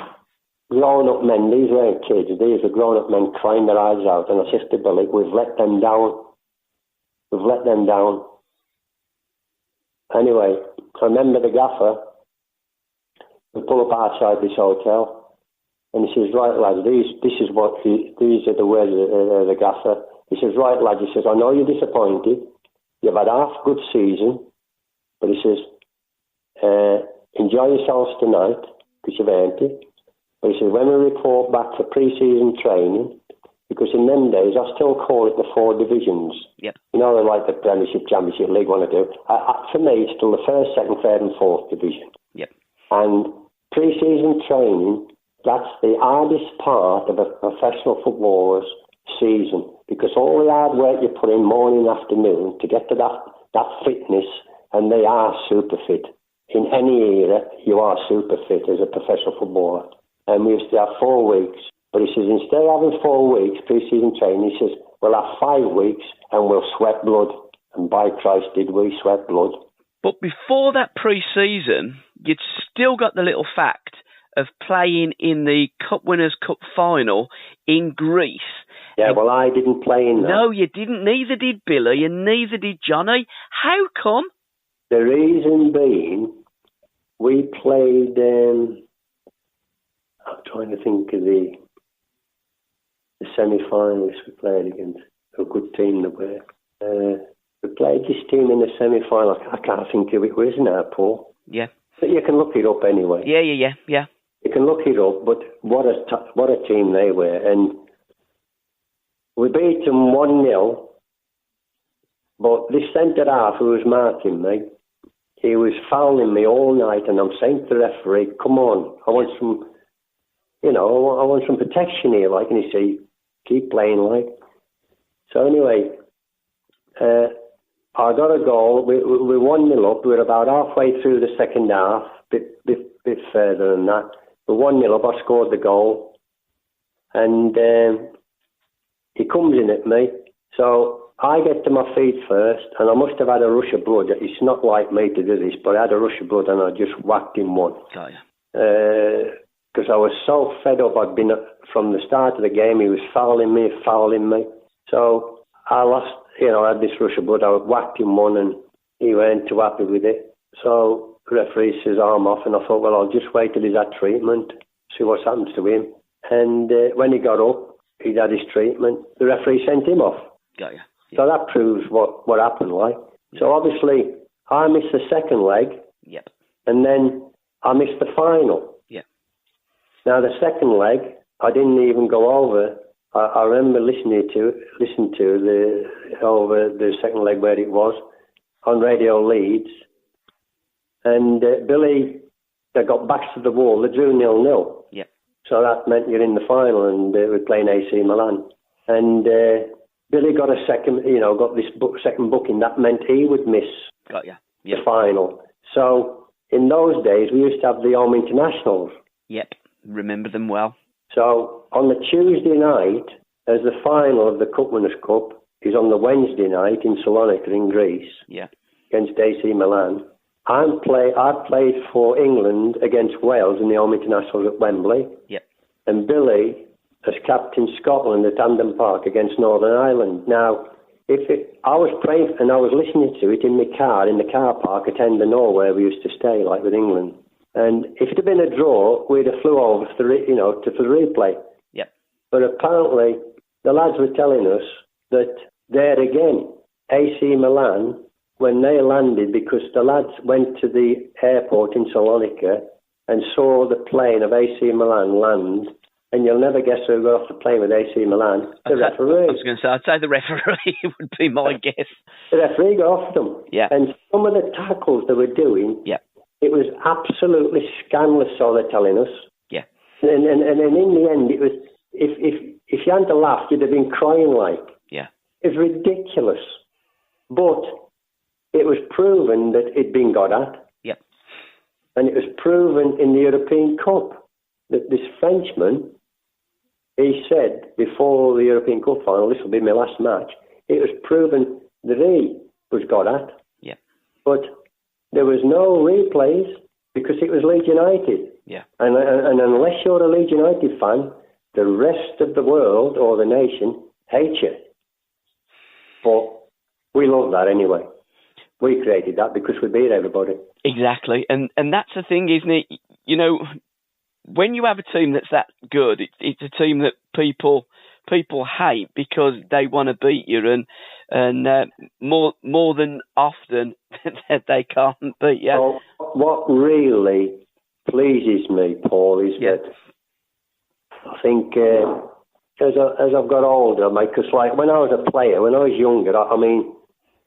grown-up men. These weren't kids, these were grown-up men crying their eyes out, and I said to Billy, we've let them down. We've let them down. Anyway, I remember the gaffer, we pull up outside this hotel, and he says, right, lads, these are the words of the gaffer. He says, right, lads, he says, I know you're disappointed. You've had half a good season, but he says, enjoy yourselves tonight, because you've earned it. But he says, when we report back for pre-season training, because in them days, I still call it the 4 divisions. Yep. You know, like the Premiership, Championship, League One, for me, it's still the 1st, 2nd, 3rd and 4th division. Yep. And pre-season training, that's the hardest part of a professional footballer's season, because all the hard work you put in morning and afternoon to get to that fitness, and they are super fit. In any era, you are super fit as a professional footballer. And we used to have 4 weeks. But he says, instead of having 4 weeks pre-season training, he says, we'll have 5 weeks and we'll sweat blood. And by Christ, did we sweat blood. But before that pre-season, you'd still got the little fact of playing in the Cup Winners' Cup final in Greece. Yeah, well, I didn't play in that. No, you didn't. Neither did Billy and neither did Johnny. How come? The reason being, we played... I'm trying to think of the semi-finalists we played against. A good team that were. We played this team in the semi-final. I can't think of it. Where isn't it, Paul? Yeah. But you can look it up anyway. Yeah. You can look it up, but what a team they were. And we beat them 1-0, but this centre-half who was marking me, he was fouling me all night, and I'm saying to the referee, come on, I want some protection here, like, and he said, keep playing, like. So anyway, I got a goal. We 1-0 up. We were about halfway through the second half, bit further than that. We're 1-0 up. I scored the goal, and he comes in at me. So I get to my feet first, and I must have had a rush of blood. It's not like me to do this, but I had a rush of blood, and I just whacked him one. Got you. Because I was so fed up. I'd been, from the start of the game, he was fouling me. So I lost, I had this rush of blood. I whacked him one, and he weren't too happy with it. So the referee says, I'm off, and I thought, well, I'll just wait till he's had treatment, see what happens to him. And when he got up, he'd had his treatment. The referee sent him off. Got you. Yeah. So that proves what happened, like. Yeah. So obviously, I missed the second leg. Yep. And then I missed the final. Now, the second leg, I didn't even go over. I remember listening to the second leg where it was on Radio Leeds. And Billy, they got backs to the wall. They drew 0-0. Yeah. So that meant you're in the final, and we're playing AC Milan. And Billy got a second, got this second booking. That meant he would miss the final. So in those days, we used to have the home internationals. Yep. Remember them well. So on the Tuesday night, as the final of the Cup Winners' Cup is on the Wednesday night in Salonika in Greece, against AC Milan. I played for England against Wales in the home internationals at Wembley. Yep. And Billy as captain Scotland at Hampden Park against Northern Ireland. Now, I was praying and I was listening to it in my car, in the car park at Endon, where we used to stay, like with England. And if it had been a draw, we'd have flew over for the replay. Yep. But apparently, the lads were telling us that there again, AC Milan, when they landed, because the lads went to the airport in Salonika and saw the plane of AC Milan land, and you'll never guess who got off the plane with AC Milan. The referee. I was going to say, I'd say the referee would be my guess. The referee got off them. Yeah. And some of the tackles they were doing, yeah, it was absolutely scandalous, so they're telling us. Yeah. And in the end, it was, if you hadn't laughed, you'd have been crying like. Yeah. It was ridiculous. But it was proven that it'd been got at. Yeah. And it was proven in the European Cup that this Frenchman, he said before the European Cup final, this will be my last match, it was proven that he was got at. Yeah. But there was no replays because it was Leeds United. Yeah. And unless you're a Leeds United fan, the rest of the world or the nation hates you. But we love that anyway. We created that because we beat everybody. Exactly. And that's the thing, isn't it? You know, when you have a team that's that good, it's a team that people hate because they want to beat you, and more than often they can't beat you. Well, what really pleases me, Paul, is that I think as I've got older, because like when I was a player, when I was younger, I mean,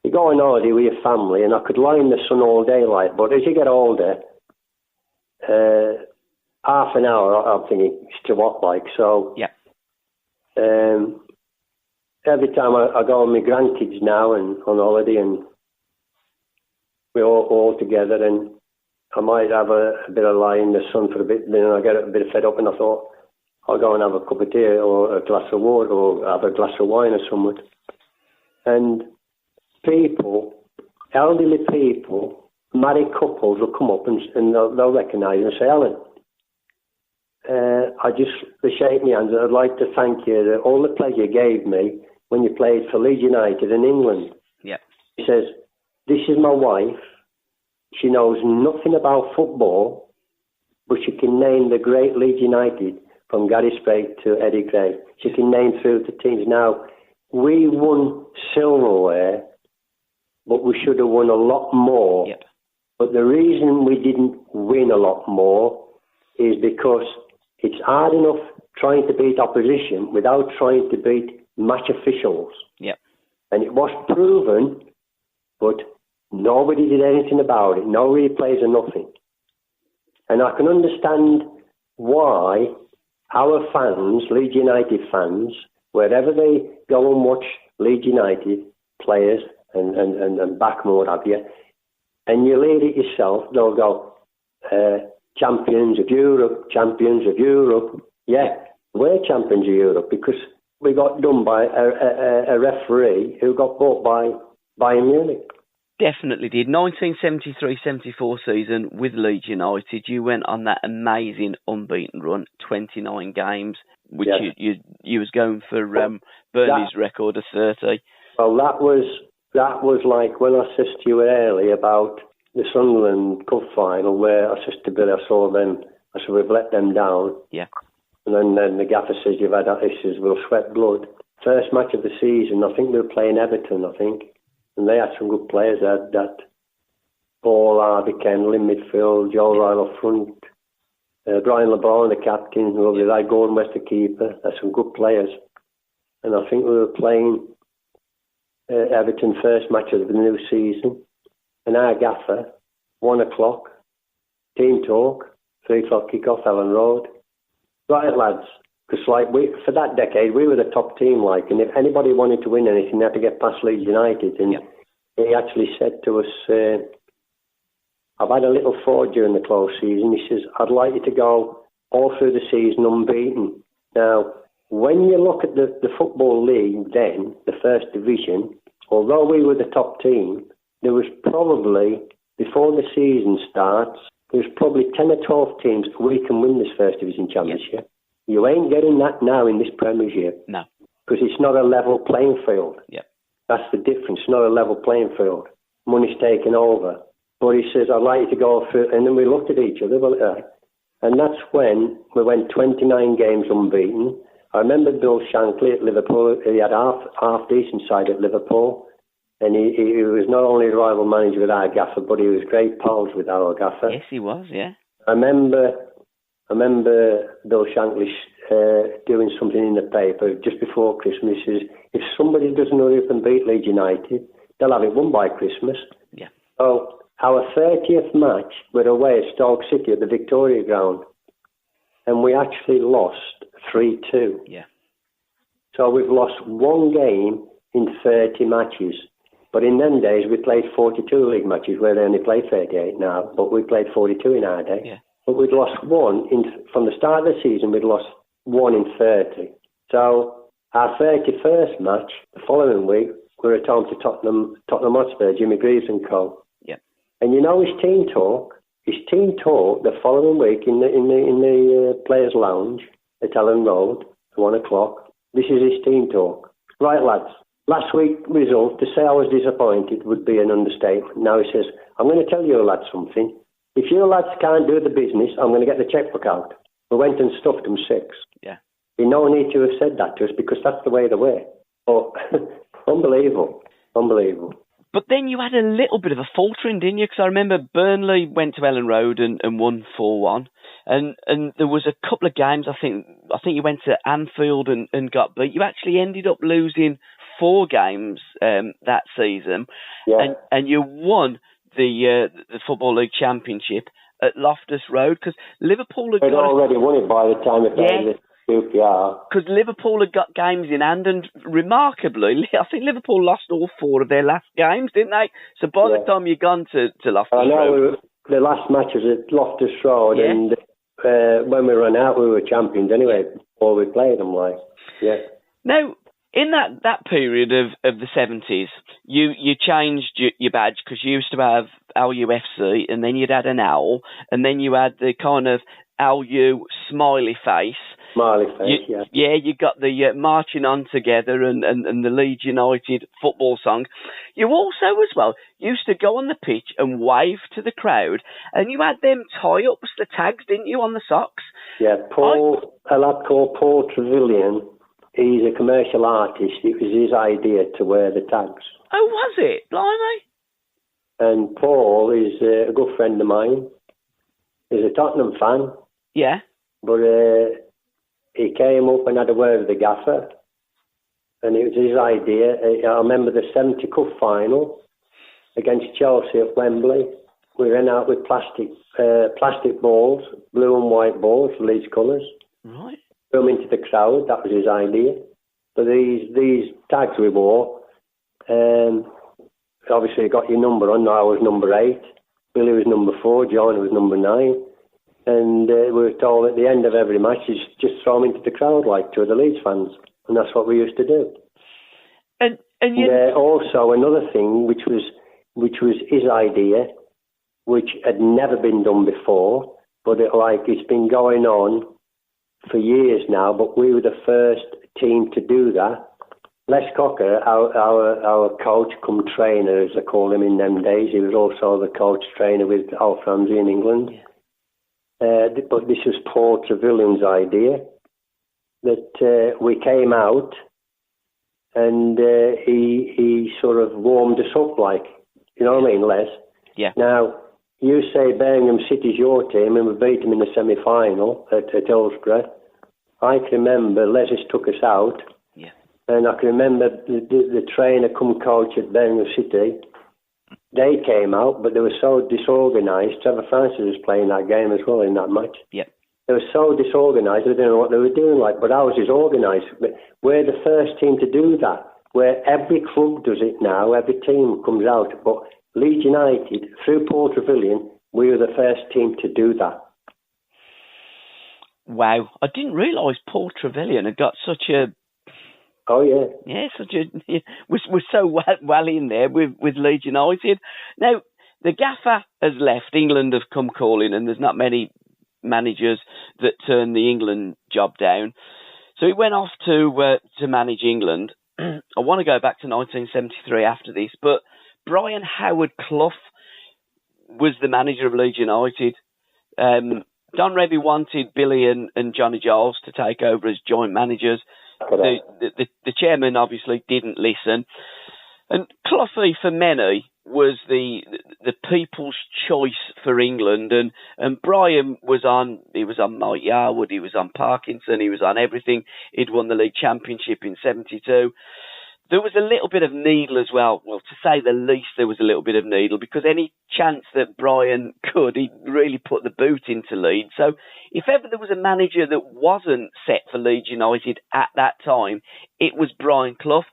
you go on holiday with your family, and I could lie in the sun all day, like. But as you get older, half an hour, I'm thinking it's too hot, like. So, yeah. Every time I go with my grandkids now and on holiday, and we're all together, and I might have a bit of lie in the sun for a bit, then I get a bit fed up, and I thought I'll go and have a cup of tea or a glass of water or have a glass of wine or something. And people, elderly people, married couples will come up and they'll recognise you and say, Alan, they shake my hands. I'd like to thank you for all the pleasure you gave me when you played for Leeds United in England. Yeah. He says, this is my wife. She knows nothing about football, but she can name the great Leeds United from Gary Sprague to Eddie Gray. She can name through the teams. Now, we won silverware, but we should have won a lot more. Yep. But the reason we didn't win a lot more is because it's hard enough trying to beat opposition without trying to beat match officials. Yep. And it was proven, but nobody did anything about it. No replays or nothing. And I can understand why our fans, Leeds United fans, wherever they go and watch Leeds United players and back more have you, and you lead it yourself, they'll go, champions of Europe, champions of Europe. Yeah, we're champions of Europe because we got done by a referee who got bought by Bayern Munich. Definitely did. 1973-74 season with Leeds United, you went on that amazing unbeaten run, 29 games, which you was going for Burnley's record of 30. Well, that was like when I said to you earlier about the Sunderland Cup final, where I said to Billy, I saw them, I said, we've let them down. Yeah. And then the gaffer says, you've had issues, we'll sweat blood. First match of the season, I think they were playing Everton, I think. And they had some good players that Paul Harvey, Kendall in midfield, Joe Ryle up front, Brian LeBron, the captain, lovely lad, Gordon West, the keeper. That's some good players. And I think we were playing Everton first match of the new season. And our gaffer, 1 o'clock, team talk, 3 o'clock kick-off, Ellen Road. Right, lads. Because for that decade, we were the top team, like, and if anybody wanted to win anything, they had to get past Leeds United. And he actually said to us, I've had a little thought during the close season. He says, I'd like you to go all through the season unbeaten. Now, when you look at the Football League then, the first division, although we were the top team, there was probably before the season starts, there's probably 10 or 12 teams we can win this First Division Championship. You ain't getting that now in this Premiership. No. Because it's not a level playing field. Yep. That's the difference. It's not a level playing field. Money's taken over. But he says, I'd like you to go through. And then we looked at each other. And that's when we went 29 games unbeaten. I remember Bill Shankly at Liverpool. He had half decent side at Liverpool. And he was not only a rival manager with our gaffer, but he was great pals with our gaffer. Yes, he was, yeah. I remember Bill Shankly doing something in the paper just before Christmas. He says, if somebody doesn't hurry up and beat Leeds United, they'll have it won by Christmas. Yeah. So our 30th match, we're away at Stoke City at the Victoria Ground, and we actually lost 3-2. Yeah. So we've lost one game in 30 matches. But in them days, we played 42 league matches, where they only play 38 now, but we played 42 in our day. Yeah. But we'd lost one, from the start of the season, we'd lost 1 in 30. So our 31st match, the following week, we were at home to Tottenham Hotspur, Jimmy Greaves and co. Yeah. And you know his team talk the following week in the Players' Lounge at Ellen Road, 1 o'clock. This is his team talk. Right, lads. Last week's result, to say I was disappointed would be an understatement. Now he says, I'm going to tell you lads something. If you lads can't do the business, I'm going to get the chequebook out. We went and stuffed them 6. Yeah. You no need to have said that to us because that's the way they were. But unbelievable. But then you had a little bit of a faltering, didn't you? Because I remember Burnley went to Ellen Road and won 4-1. And there was a couple of games, I think you went to Anfield and got beat. You actually ended up losing 4 games that season. Yeah. And you won the Football League Championship at Loftus Road because Liverpool had already won it by the time it played the QPR. Because Liverpool had got games in hand, and remarkably, I think Liverpool lost all 4 of their last games, didn't they? So by the time you'd gone to Loftus Road... the last match was at Loftus Road, and when we ran out, we were champions anyway, before we played them, like. Yeah. Now, in that period of the 70s, you changed your badge because you used to have LUFC, and then you'd had an owl, and then you had the kind of LU smiley face. Smiley face, yeah. Yeah, you got the marching on together and the Leeds United football song. You also, as well, used to go on the pitch and wave to the crowd, and you had them tie-ups, the tags, didn't you, on the socks? Yeah, a lad called Paul Trevelyan. He's a commercial artist. It was his idea to wear the tags. Oh, was it? Blimey. And Paul is a good friend of mine. He's a Tottenham fan. Yeah. But he came up and had a word with the gaffer. And it was his idea. I remember the 70 Cup final against Chelsea at Wembley. We ran out with plastic balls, blue and white balls, Leeds colours. Right. Threw them into the crowd. That was his idea. But these tags we wore, obviously you got your number on. I was number 8. Billy was number 4. John was number 9. And we were told at the end of every match, just throw them into the crowd like to the Leeds fans. And that's what we used to do. And also another thing, which was his idea, which had never been done before, but it's been going on for years now, but we were the first team to do that. Les Cocker, our coach cum trainer, as they call him in them days, he was also the coach trainer with Alf Ramsey in England. Yeah. But this was Paul Trevelyan's idea, that we came out and he sort of warmed us up, like, you know what I mean, Les? Yeah. Now, you say Birmingham City's your team and we beat them in the semi-final at Hillsborough. I can remember Leslie's took us out. Yeah. And I can remember the trainer come coach at Birmingham City. They came out, but they were so disorganised. Trevor Francis was playing that game as well in that match. Yeah. They were so disorganised, they didn't know what they were doing, like, but ours is organised. We're the first team to do that, where every club does it now, every team comes out. But Leeds United, through Paul Trevelyan, we were the first team to do that. Wow. I didn't realise Paul Trevelyan had got such a... Oh, yeah. Yeah, we're so well in there with Leeds United. Now, the gaffer has left. England have come calling, and there's not many managers that turn the England job down. So he went off to manage England. I want to go back to 1973 after this, but Brian Howard Clough was the manager of Leeds United. Don Revie wanted Billy and Johnny Giles to take over as joint managers. The chairman obviously didn't listen. And Clough, for many, was the people's choice for England. And Brian was on Mike Yarwood, he was on Parkinson, he was on everything. He'd won the league championship in 72. There was a little bit of needle as well. Well, to say the least, there was a little bit of needle, because any chance that Brian could, he really put the boot into Leeds. So if ever there was a manager that wasn't set for Leeds United at that time, it was Brian Clough.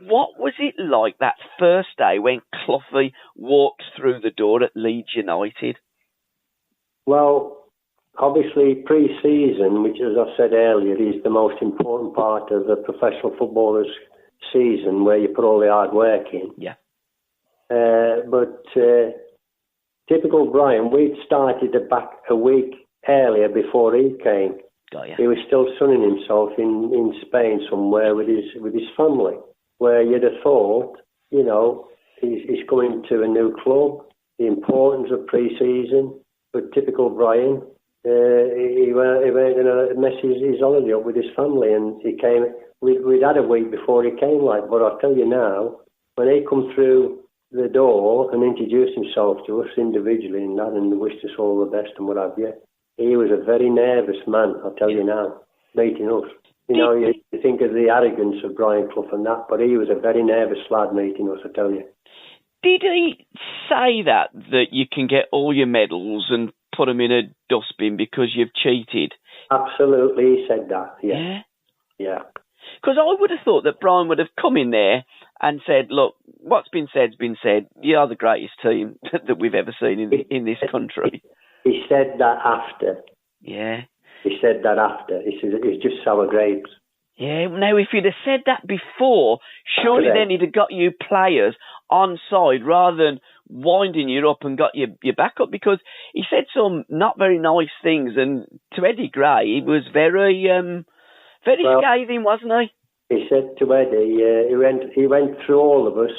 What was it like that first day when Cloughie walked through the door at Leeds United? Well, obviously pre-season, which as I said earlier, is the most important part of the professional footballer's season, where you put all the hard work in. Yeah. But typical Brian, we'd started back a week earlier before he came. Got you. He was still sunning himself in Spain somewhere with his family, where you'd have thought, you know, he's coming to a new club, the importance of pre-season. But typical Brian, he went going to mess his holiday up with his family, and he came. We'd had a week before he came, but I'll tell you now, when he come through the door and introduced himself to us individually and that, and wished us all the best and what have you, he was a very nervous man, I'll tell you now, meeting us. You know, you think of the arrogance of Brian Clough and that, but he was a very nervous lad meeting us, I tell you. Did he say that you can get all your medals and put them in a dustbin because you've cheated? Absolutely, he said that, yeah. Yeah. Because I would have thought that Brian would have come in there and said, look, what's been said's been said. You are the greatest team that we've ever seen in this country. He said that after. Yeah. He said that after. He said it's just sour grapes. Yeah, now if you'd have said that before, surely then he'd have got you players on side rather than winding you up and got your back up, because he said some not very nice things, and to Eddie Gray, he was very scathing, wasn't he? He said to Eddie, he went through all of us,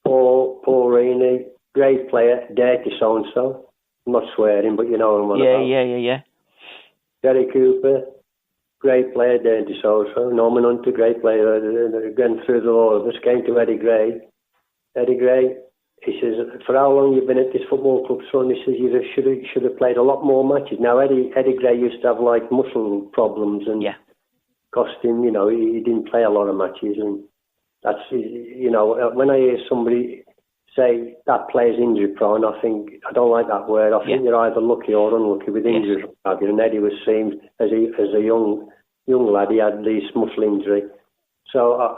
Paul Reaney, great player, dirty so-and-so. I'm not swearing, but you know what I'm about. Yeah. Gary Cooper, great player, dirty so-and-so. Norman Hunter, great player, went through all of us, came to Eddie Gray. Eddie Gray, he says, for how long you've been at this football club, son? He says, you should have played a lot more matches. Now, Eddie Gray used to have, like, muscle problems and cost him, you know, he didn't play a lot of matches. And that's, you know, when I hear somebody say that player's injury prone, I don't like that word. I think you're either lucky or unlucky with injuries. And Eddie was seen as a young lad, he had this muscle injury. So,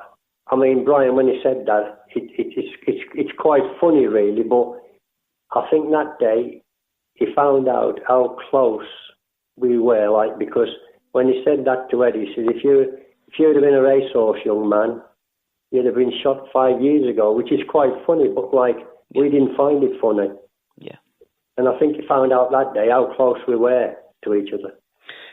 I mean, Brian, when he said that, it's quite funny, really. But I think that day he found out how close we were, like, because when he said that to Eddie, he said, if you'd have been a racehorse, young man, you'd have been shot 5 years ago, which is quite funny, but, like, we didn't find it funny. Yeah. And I think he found out that day how close we were to each other.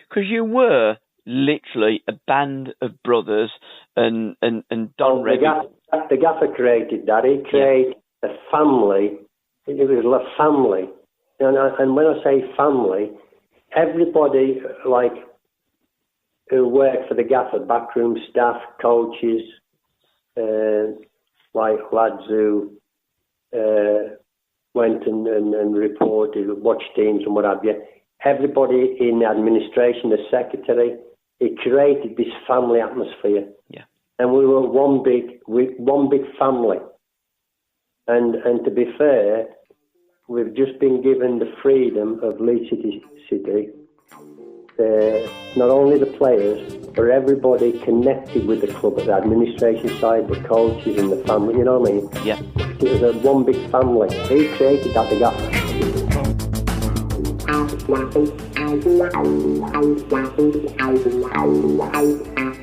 Because you were literally a band of brothers, and Don Revie. The gaffer created that. He created a family. It was a family. And when I say family, everybody, like, who worked for the gaffer, backroom staff, coaches, like lads who went and reported, watched teams and what have you. Everybody in the administration, the secretary, he created this family atmosphere. Yeah. And we were one big family. And to be fair, we've just been given the freedom of Leeds City. Not only the players, but everybody connected with the club at the administration side, the coaches and the family, you know what I mean? Yeah. It was a one big family. He created that, the gaffer.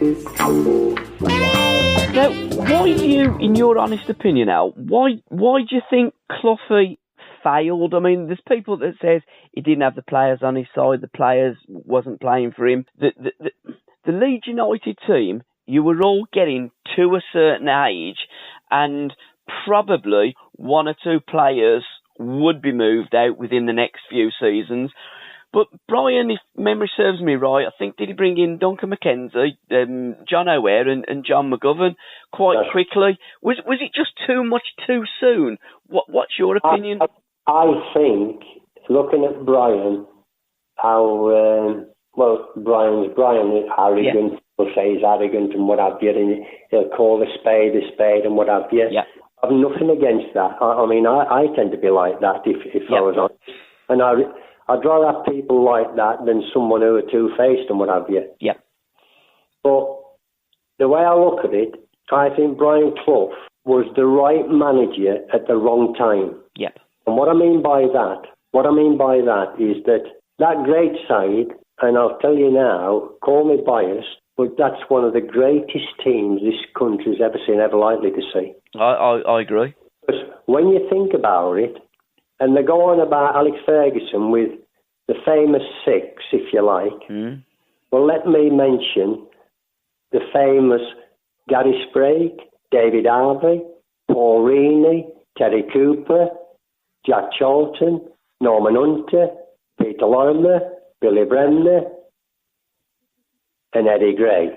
Now, why do you, in your honest opinion, Al, why do you think Cloughy failed? I mean, there's people that says he didn't have the players on his side, the players wasn't playing for him. The Leeds United team, you were all getting to a certain age, and probably one or two players would be moved out within the next few seasons. But Brian, if memory serves me right, I think did he bring in Duncan McKenzie, John O'Hare and John McGovern quite quickly? Was it just too much too soon? What's your opinion? I think, looking at Brian, how, Brian's arrogant. He'll say he's arrogant and what have you, and he'll call a spade and what have you. Yeah. I've nothing against that. I mean, I tend to be like that if I was honest. And I'd rather have people like that than someone who are two-faced and what have you. Yeah. But the way I look at it, I think Brian Clough was the right manager at the wrong time. Yep. And what I mean by that is that great side, and I'll tell you now, call me biased, but that's one of the greatest teams this country's ever seen, ever likely to see. I agree. Because when you think about it, and they go on about Alex Ferguson with the famous six, if you like. Mm. Well, let me mention the famous Gary Sprague, David Harvey, Paul Reaney, Terry Cooper, Jack Charlton, Norman Hunter, Peter Lorimer, Billy Bremner, and Eddie Gray.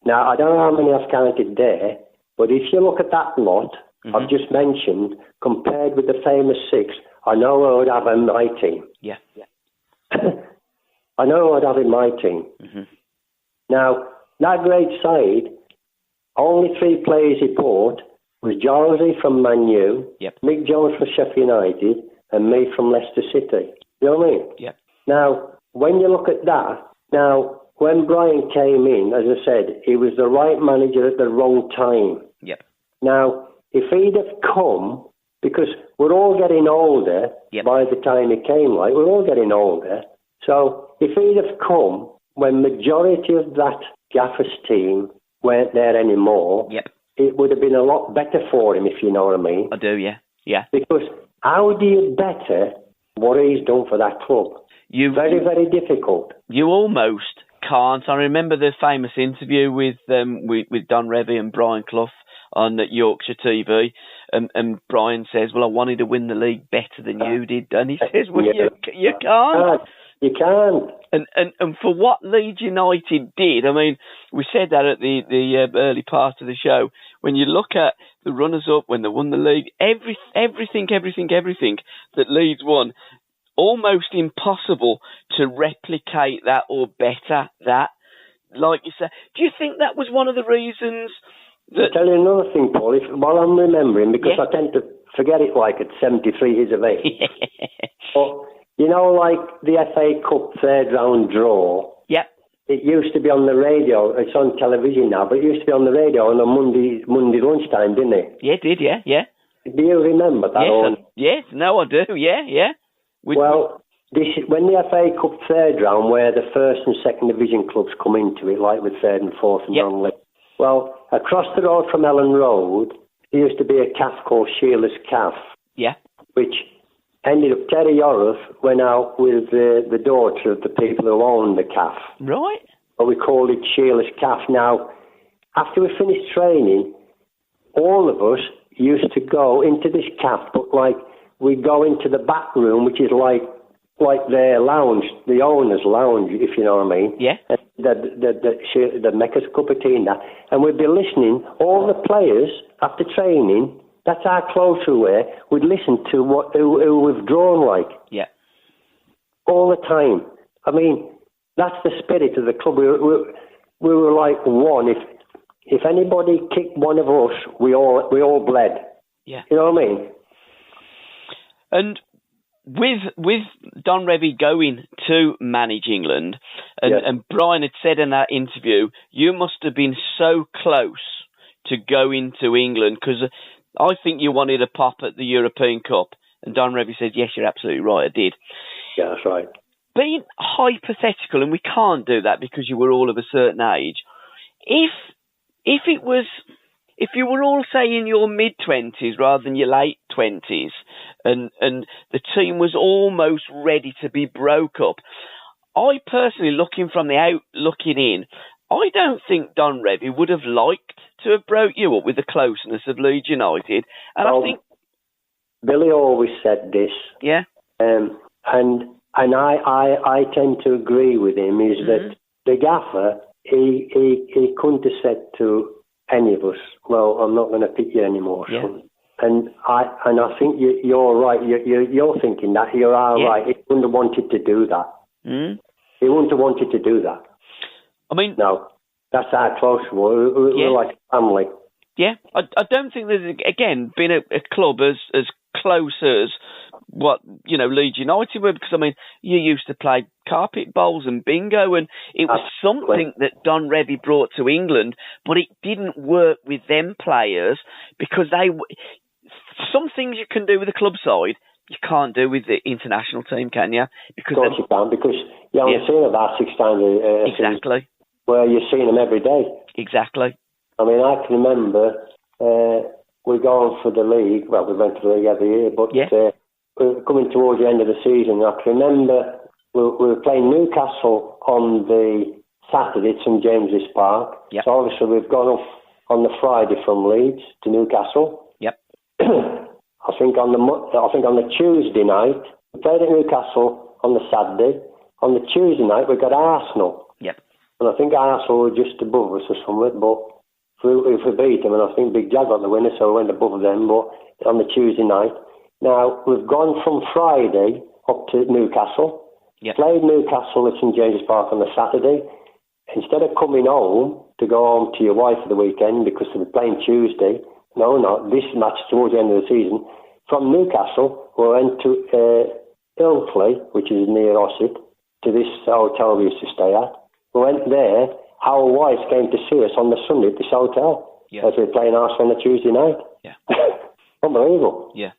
Now, I don't know how many I've counted there, but if you look at that lot I've just mentioned, compared with the famous six, I know I would have in my team. Yeah. I know I'd have in my team. Mm-hmm. Now, that great side, only three players he bought was Josie from Man U, Mick Jones from Sheffield United, and me from Leicester City. You know what I mean? Yeah. Now, when you look at that, when Brian came in, as I said, he was the right manager at the wrong time. Yep. Now, if he'd have come, because we're all getting older by the time he came, we're all getting older. So if he'd have come when majority of that Gaffer's team weren't there anymore, it would have been a lot better for him, if you know what I mean. I do, yeah. Yeah. Because how do you better what he's done for that club? Very, very difficult. You almost can't. I remember the famous interview with Don Revie and Brian Clough on Yorkshire TV, and Brian says, well, I wanted to win the league better than you did, and he says, well, you can't. You can't. And for what Leeds United did, I mean, we said that at the early part of the show, when you look at the runners-up, when they won the league, everything that Leeds won, almost impossible to replicate that or better that. Like you said, do you think that was one of the reasons that... I'll tell you another thing, Paul, while I'm remembering, because I tend to forget it at 73 years of age. But, you know, like the FA Cup third round draw? Yep. It used to be on the radio. It's on television now, but it used to be on the radio on a Monday lunchtime, didn't it? Yeah, it did, yeah. Do you remember that? Yes, no, I do, yeah. When the FA Cup third round, where the first and second division clubs come into it, like with third and fourth and non-league. Well, across the road from Ellen Road, there used to be a calf called Sheila's Calf. Yeah. Which ended up, Terry Orriff went out with the daughter of the people who owned the calf. Right. But we called it Sheila's Calf. Now, after we finished training, all of us used to go into this calf, but we'd go into the back room, which is like their lounge, the owner's lounge, if you know what I mean. Yeah. They'd make us a cup of tea and that. And we'd be listening, all the players, after training, that's how close we were, we'd listen to who we've drawn like. Yeah. All the time. I mean, that's the spirit of the club. We were like one. If anybody kicked one of us, we all bled. Yeah. You know what I mean? And with Don Revie going to manage England, and Brian had said in that interview, you must have been so close to going to England, because I think you wanted a pop at the European Cup. And Don Revie said, yes, you're absolutely right, I did. Yeah, that's right. Being hypothetical, and we can't do that because you were all of a certain age, if you were all, say, in your mid-20s rather than your late 20s, and the team was almost ready to be broke up, I personally, looking from the out, looking in, I don't think Don Revie would have liked to have broke you up with the closeness of Leeds United. And I think Billy always said this. Yeah. And I tend to agree with him, is that the gaffer, he couldn't have said to any of us, well, I'm not going to pick you anymore, son. And I think you're right. You're thinking that. You're all right. He wouldn't have wanted to do that. He wouldn't have wanted to do that. I mean, no, that's how close we were. We're like family. Yeah, I don't think there's, again, been a club as close as what, Leeds United were, because, I mean, you used to play carpet bowls and bingo, and it was something that Don Revie brought to England, but it didn't work with them players, because some things you can do with the club side, you can't do with the international team, can you? Because of course you can, because you only see them about 6 times exactly. Where you're seeing them every day. Exactly. I mean, I can remember we're going for the league. Well, we went to the league every year, but we're coming towards the end of the season. I can remember we were playing Newcastle on the Saturday at St James's Park. Yep. So obviously we've gone off on the Friday from Leeds to Newcastle. Yep. I think on the Tuesday night we played at Newcastle on the Saturday. On the Tuesday night we got Arsenal. Yep. And I think Arsenal were just above us or something, but if we beat them, and I think Big Jag got the winner, so we went above them, but on the Tuesday night. Now, we've gone from Friday up to Newcastle, played Newcastle at St James's Park on the Saturday. Instead of coming home to go home to your wife for the weekend, because they were playing Tuesday, this match towards the end of the season, from Newcastle, we went to Ilkley, which is near Ossett, to this hotel we used to stay at. We went there. Our wives came to see us on the Sunday at this hotel as we were playing Arsenal on the Tuesday night. Yeah. Unbelievable. Yeah.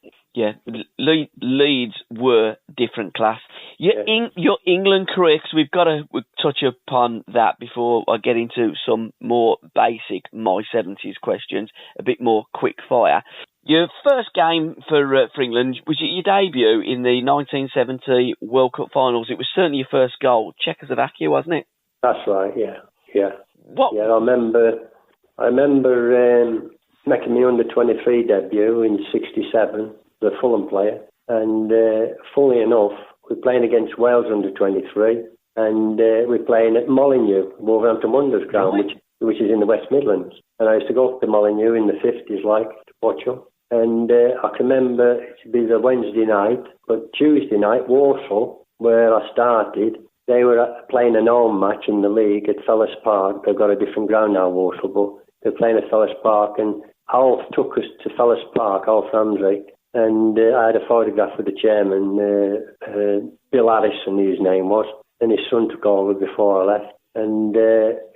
Leeds were different class. Your England career, because we've got to touch upon that before I get into some more basic my 70s questions, a bit more quick fire. Your first game for England was your debut in the 1970 World Cup finals. It was certainly your first goal, Czechoslovakia, wasn't it? That's right. Yeah. What? Yeah, I remember making my under-23 debut in '67, the Fulham player, and funnily enough, we're playing against Wales under-23, and we're playing at Molineux, Wolverhampton Wanderers ground, which is in the West Midlands. And I used to go up to Molineux in the 50s, to watch them. And I can remember it would be the Wednesday night, but Tuesday night, Walsall, where I started, they were playing an home match in the league at Fellas Park. They've got a different ground now, Walsall, but they're playing at Fellas Park. And Alf took us to Fellas Park, Alf Ramsey, and I had a photograph with the chairman, Bill Harrison, his name was, and his son took over before I left. And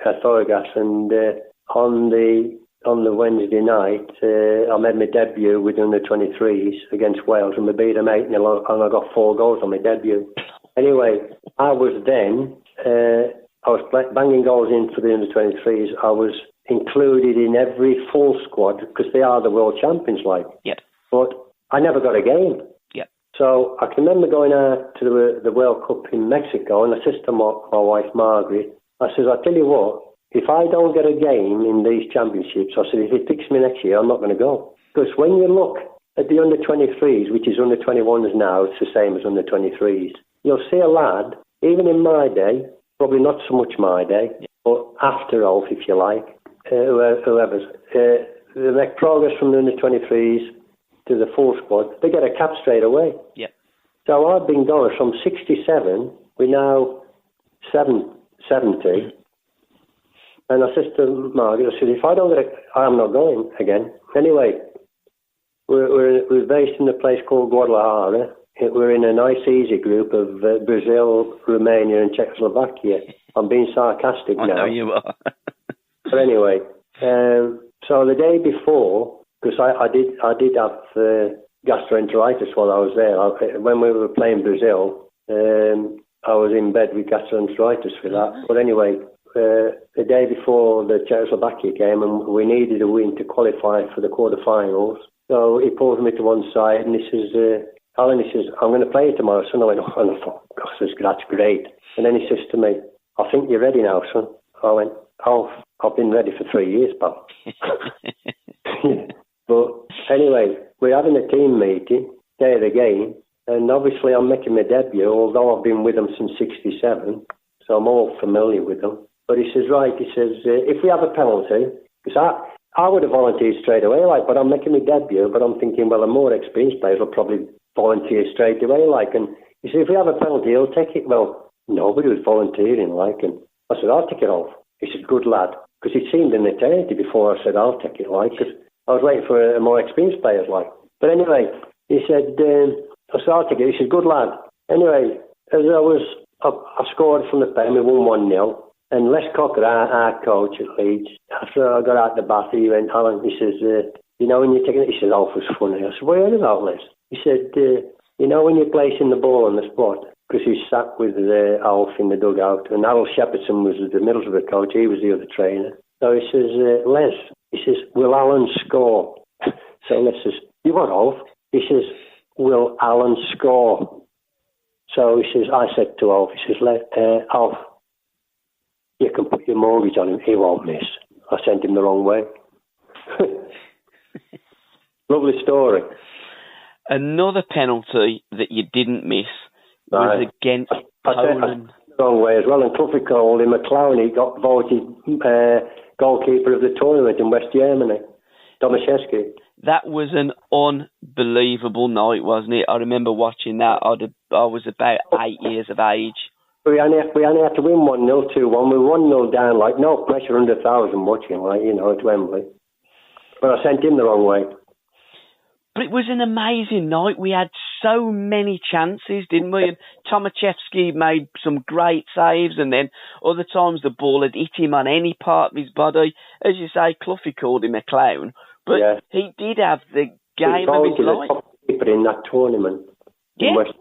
had photographs, and on the Wednesday night, I made my debut with under-23s against Wales, and we beat them 8-0, and I got 4 goals on my debut. Anyway, I was banging goals in for the under-23s. I was included in every full squad because they are the world champions, Yep. But I never got a game. Yep. So I can remember going out to the World Cup in Mexico, and I said to my wife, Margaret, I says, I tell you what, if I don't get a game in these championships, I said, if it picks me next year, I'm not going to go. Because when you look at the under-23s, which is under-21s now, it's the same as under-23s, you'll see a lad, even in my day, probably not so much my day, but after Alf, if you like, whoever's, they make progress from the under-23s to the full squad, they get a cap straight away. Yep. So I've been going from 67, we're now 70, and I said to Margaret, I said, if I don't get I'm not going again. Anyway, we're based in a place called Guadalajara. We're in a nice, easy group of Brazil, Romania, and Czechoslovakia. I'm being sarcastic now. I know you are. But anyway, so the day before, because I did have gastroenteritis while I was there. When we were playing Brazil, I was in bed with gastroenteritis for that. But anyway, the day before the Czechoslovakia game, and we needed a win to qualify for the quarterfinals. So he pulls me to one side and he says, Alan, he says, I'm going to play you tomorrow, son. I went, oh, and I thought, gosh, that's great. And then he says to me, I think you're ready now, son. I went, oh, I've been ready for 3 years, pal. But anyway, we're having a team meeting, day of the game, and obviously I'm making my debut, although I've been with them since 67, so I'm all familiar with them. But he says, right, he says, if we have a penalty, because I would have volunteered straight away, like, but I'm making my debut, but I'm thinking, well, the more experienced players will probably volunteer straight away, like, and he said, if we have a penalty, he'll take it. Well, nobody was volunteering, like, and I said, I'll take it off. He said, good lad, because it seemed an eternity before I said, I'll take it, like, because I was waiting for a more experienced players, like. But anyway, he said, I said, I'll take it. He said, good lad. Anyway, as I scored from the pen, we won 1-0. And Les Cocker, our coach at Leeds, after I got out the bath, he went, Alan, he says, you know when you're taking it, he said, Alf was funny. I said, what are you about, Les? He said, you know when you're placing the ball on the spot, because he sat with Alf in the dugout, and Al Shepardson was the Middlesbrough coach, he was the other trainer. So he says, Les, he says, will Alan score? So Les says, you what, Alf? He says, will Alan score? So he says, I said to Alf, he says, Alf, you can put your mortgage on him, he won't miss. I sent him the wrong way. Lovely story. Another penalty that you didn't miss was against Poland. The wrong way as well, and Cluffy called him McClowney, got voted goalkeeper of the tournament in West Germany, Tomaszewski. That was an unbelievable night, wasn't it? I remember watching that. I was about 8 years of age. We only had to win 1-0, 2-1. We were 1-0 down, like, no pressure, 100,000 watching, like, you know, at Wembley. But I sent him the wrong way. But it was an amazing night. We had so many chances, didn't we? And Tomaszewski made some great saves, and then other times the ball had hit him on any part of his body. As you say, Cluffy called him a clown, but he did have the game of his life. Top keeper in that tournament. Yeah.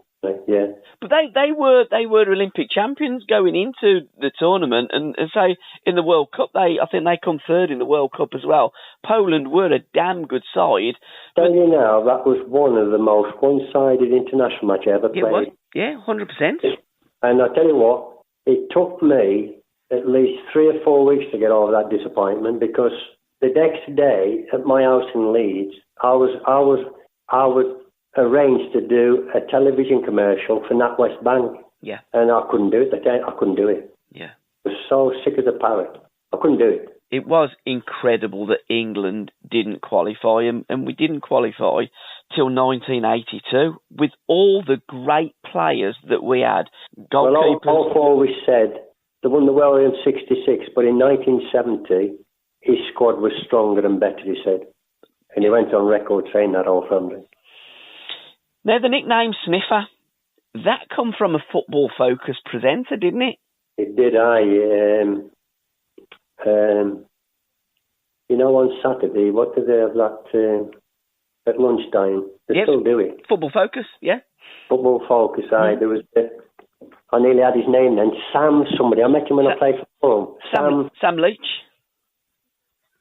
Yeah, but they were Olympic champions going into the tournament, and say in the World Cup, I think they come third in the World Cup as well. Poland were a damn good side. Tell you now, that was one of the most one-sided international matches I ever played. It was, yeah, 100%. And I tell you what, it took me at least 3 or 4 weeks to get over that disappointment, because the next day at my house in Leeds, I would arranged to do a television commercial for NatWest Bank. Yeah. And I couldn't do it. I couldn't do it. Yeah. I was so sick as a parrot. I couldn't do it. It was incredible that England didn't qualify, and we didn't qualify till 1982 with all the great players that we had. Goalkeepers. Well, Alf always said they won the World in 66, but in 1970 his squad was stronger and better, he said. And he went on record saying that all family. Now, the nickname Sniffer, that come from a football-focused presenter, didn't it? It did, you know, on Saturday, what did they have that at lunchtime? They still do it. Football Focus, yeah. Football Focus, There was, I nearly had his name then, Sam somebody. I met him when I played for home. Sam Leach.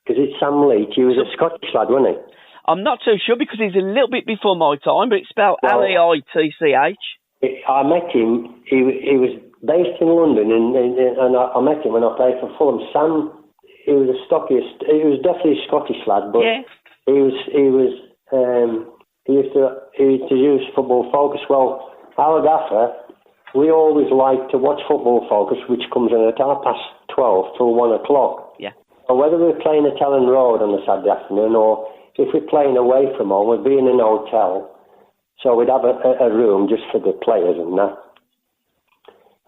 Is it Sam Leach? He was a Scottish lad, wasn't he? I'm not too sure, because he's a little bit before my time, but it's spelled Leitch. I met him. He was based in London, and I met him when I played for Fulham. Sam, he was the stockiest. He was definitely a Scottish lad, but he used to use Football Focus. Well, our gaffer, we always like to watch Football Focus, which comes in at 12:30 till 1 o'clock. Yeah. So whether we're playing at Ellen Road on a Saturday afternoon, or if we're playing away from home, we'd be in an hotel, so we'd have a room just for the players and that.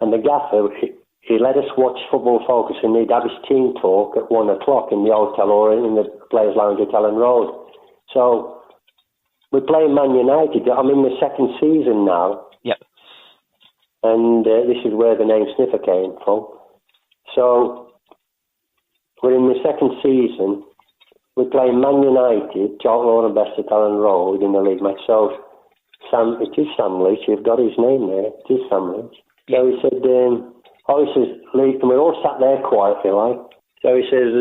And the gaffer, he let us watch Football Focus, and he'd have his team talk at 1 o'clock in the hotel or in the Players' Lounge at Ellen Road. So we're playing Man United. I'm in the second season now. Yep. And this is where the name Sniffer came from. So we're in the second season. We're playing Man United, Charlton Road and Best at Allen Road in the league match. So it is Sam Leach. You've got his name there. It is Sam Leach. So he said, Oh, he says, Leeds, and we're all sat there quietly, like. So he says,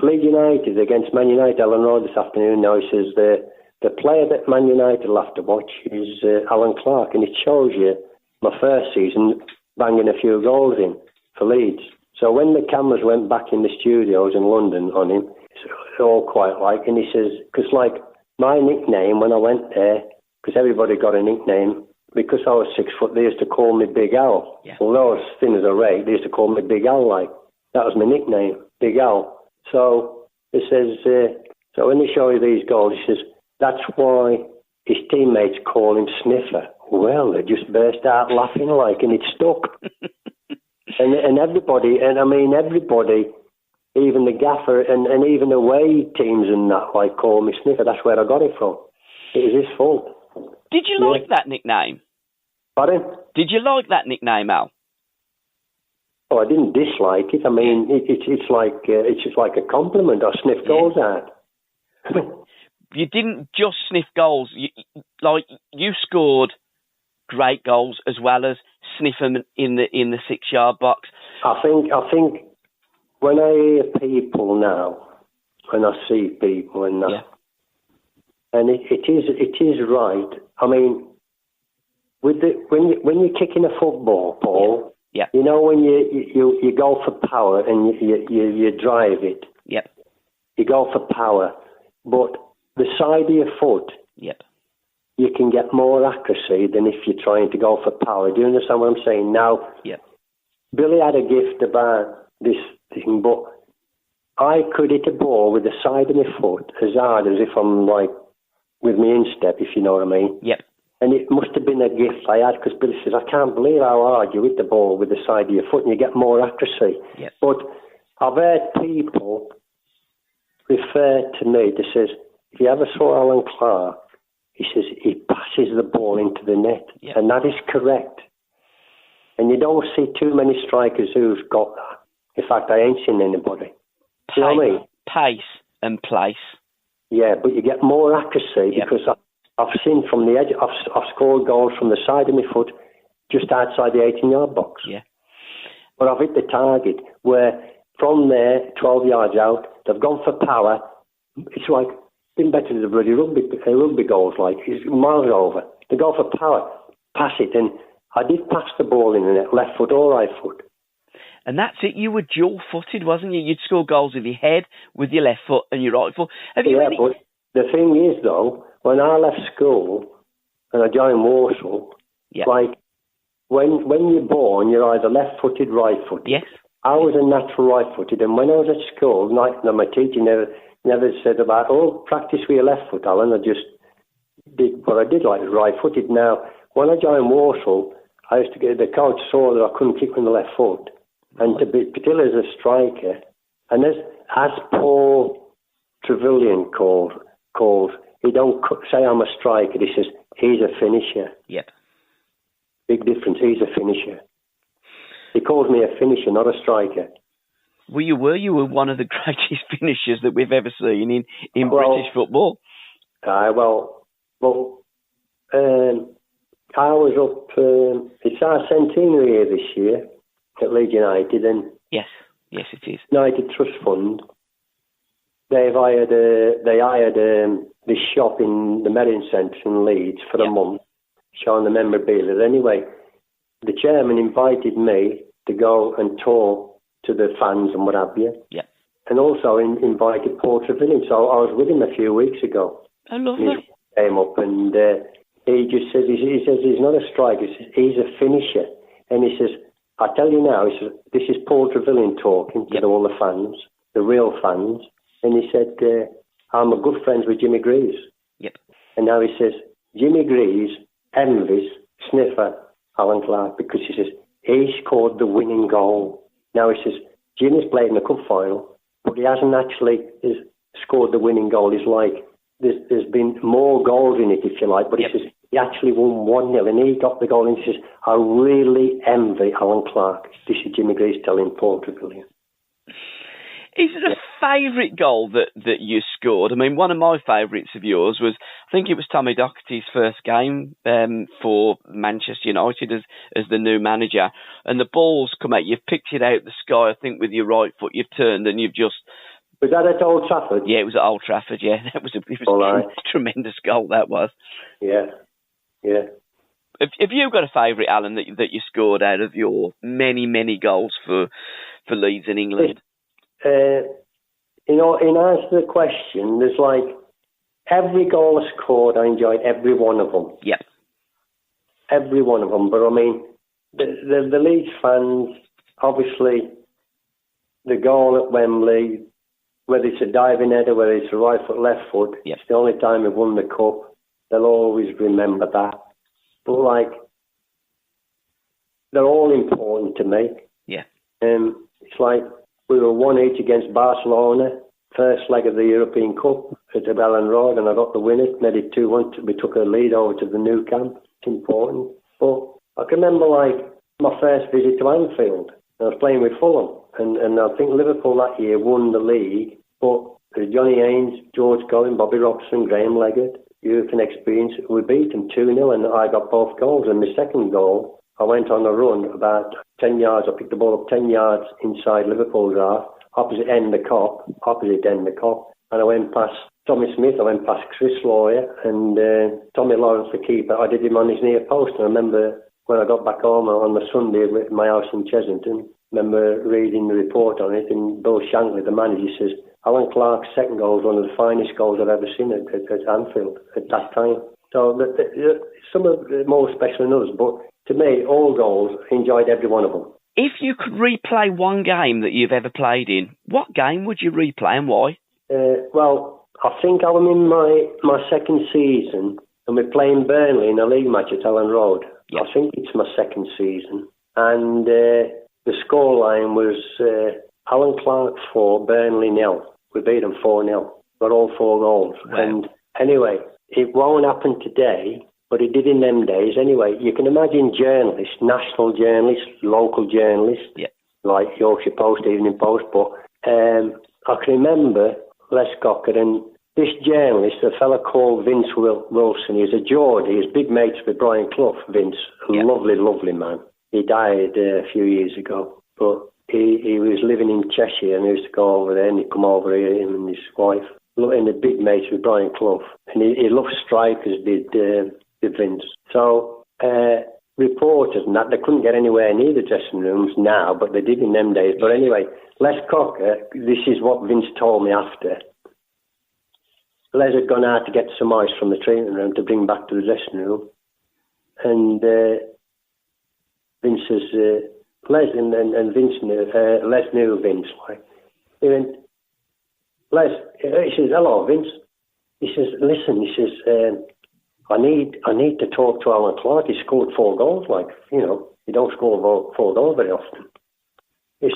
Leeds United against Man United, Ellen Road this afternoon. Now he says, the player that Man United will have to watch is Allan Clarke, and it shows you my first season banging a few goals in for Leeds. So when the cameras went back in the studios in London on him, it's all quiet like, and he says, because like my nickname when I went there, because everybody got a nickname, because I was 6 foot, they used to call me Big Al. Yeah. Although I was thin as a rake, they used to call me Big Al, like. That was my nickname, Big Al. So he says, so when they show you these goals, he says, that's why his teammates call him Sniffer. Well, they just burst out laughing like, and it stuck. and everybody, and I mean everybody, even the gaffer and even away teams and that, like, call me Sniffer. That's where I got it from. It was his fault. Did you like that nickname? Pardon? Did you like that nickname, Al? Oh, I didn't dislike it. I mean, it's just like a compliment. I sniff goals out. You didn't just sniff goals. You scored great goals as well as sniff them in the 6-yard box. I think when I hear people now, when I see people and that, and it is right. I mean, when you're kicking a football, Paul. Yeah. You know when you go for power and you drive it. Yep. You go for power, but the side of your foot. Yep. You can get more accuracy than if you're trying to go for power. Do you understand what I'm saying? Now, Billy had a gift about this thing, but I could hit a ball with the side of my foot as hard as if I'm like with my instep, if you know what I mean. Yep. And it must have been a gift I had, because Billy says, I can't believe how hard you hit the ball with the side of your foot and you get more accuracy. Yep. But I've heard people refer to me that says, if you ever saw Allan Clarke, he says he passes the ball into the net. Yep. And that is correct. And you don't see too many strikers who've got that. In fact, I ain't seen anybody. You know what I mean? Pace and place. Yeah, but you get more accuracy because I've seen from the edge, I've scored goals from the side of my foot just outside the 18-yard box. Yeah. But I've hit the target where from there, 12 yards out, they've gone for power. It's like, been better than the bloody rugby goals, like, it's miles over. They go for power, pass it, and I did pass the ball in the net, left foot or right foot. And that's it, you were dual-footed, wasn't you? You'd score goals with your head, with your left foot and your right foot. But the thing is, though, when I left school and I joined Walsall, like, when you're born, you're either left-footed, right-footed. Yes. I was a natural right-footed, and when I was at school, my teacher never said about, practice with your left foot, Alan. I just did what I did, like right-footed. Now, when I joined Walsall, I used to get, the coach saw that I couldn't kick with the left foot. And to be, particularly as a striker, and as Paul Trevelyan calls, he don't say I'm a striker, he says he's a finisher. Yep. Big difference, he's a finisher. He calls me a finisher, not a striker. Well, you were one of the greatest finishers that we've ever seen in British football. I was up, it's our centenary year this year at Leeds United, and yes it is. United Trust Fund, they hired this shop in the Merrion Centre in Leeds for a month, showing the memorabilia. Anyway, the chairman invited me to go and talk to the fans and what have you. Yeah. And also invited Paul Trevelyan. So I was with him a few weeks ago. I love that. He came up and he just says, he says he's not a striker, he says he's a finisher. And he says, I tell you now, he says, this is Paul Trevelyan talking to all the fans, the real fans. And he said, I'm a good friends with Jimmy Greaves. Yep. And now he says, Jimmy Greaves envies Sniffer Allan Clarke because he says, he scored the winning goal. Now he says, Jimmy's played in the cup final, but he hasn't actually scored the winning goal. It's like, there's been more goals in it, if you like, but he says, he actually won 1-0 and he got the goal and he says, I really envy Allan Clarke. This is Jimmy Greaves telling Paul Trevelyan. Is it a favourite goal that you scored? I mean, one of my favourites of yours was, I think it was Tommy Docherty's first game for Manchester United as the new manager, and the ball's come out. You've picked it out the sky, I think, with your right foot. You've turned and you've just... Was that at Old Trafford? Yeah, it was at Old Trafford. Yeah, it was a tremendous goal. That was. Yeah. Have you got a favourite, Alan, that you scored out of your many goals for Leeds in England? In answer to the question, there's like every goal I scored, I enjoyed every one of them. Yeah. Every one of them. But I mean, the Leeds fans, obviously, the goal at Wembley, whether it's a diving header, whether it's a right foot, left foot, it's the only time we've won the cup. They'll always remember that. But like, they're all important to me. Yeah. It's like we were 1-8 against Barcelona, first leg of the European Cup at the Elland Road, and I got the winner, made it 2-1. We took a lead over to the new camp. It's important. But I can remember like my first visit to Anfield. I was playing with Fulham, and I think Liverpool that year won the league. But Johnny Haynes, George Collin, Bobby Robson, Graham Leggett, youth and experience, we beat them 2-0, and I got both goals. And my second goal, I went on a run about 10 yards. I picked the ball up 10 yards inside Liverpool's half, opposite end of the Kop, and I went past Tommy Smith, I went past Chris Lawyer, and Tommy Lawrence, the keeper. I did him on his near post, and I remember when I got back home on the Sunday at my house in Chesington, I remember reading the report on it, and Bill Shankly, the manager, says, Allan Clarke's second goal was one of the finest goals I've ever seen at Anfield at that time. So some of them more special than others, but to me, all goals, enjoyed every one of them. If you could replay one game that you've ever played in, what game would you replay and why? Well, I think I was in my second season, and we're playing Burnley in a league match at Elland Road. Yep. I think it's my second season. And the scoreline was Allan Clarke 4, Burnley 0. We beat them 4-0. Got all 4 goals. Wow. And anyway, it won't happen today, but it did in them days. Anyway, you can imagine journalists, national journalists, local journalists, like Yorkshire Post, Evening Post, but I can remember Les Cocker and this journalist, a fella called Vince Wilson. He's a Geordie. He's big mates with Brian Clough, Vince. A lovely man. He died a few years ago, but he was living in Cheshire, and he used to go over there, and he'd come over here, him and his wife. And the big mates with Brian Clough. And he loved strikers, did Vince. So reporters and that, they couldn't get anywhere near the dressing rooms now, but they did in them days. But anyway, Les Cocker, this is what Vince told me after. Les had gone out to get some ice from the training room to bring back to the dressing room. And Vince says, Les and Vince knew, Les knew Vince. Like, he went, Les, he says, hello, Vince. He says, listen, he says, I need to talk to Allan Clarke. He scored 4 goals, like, you don't score 4 goals very often.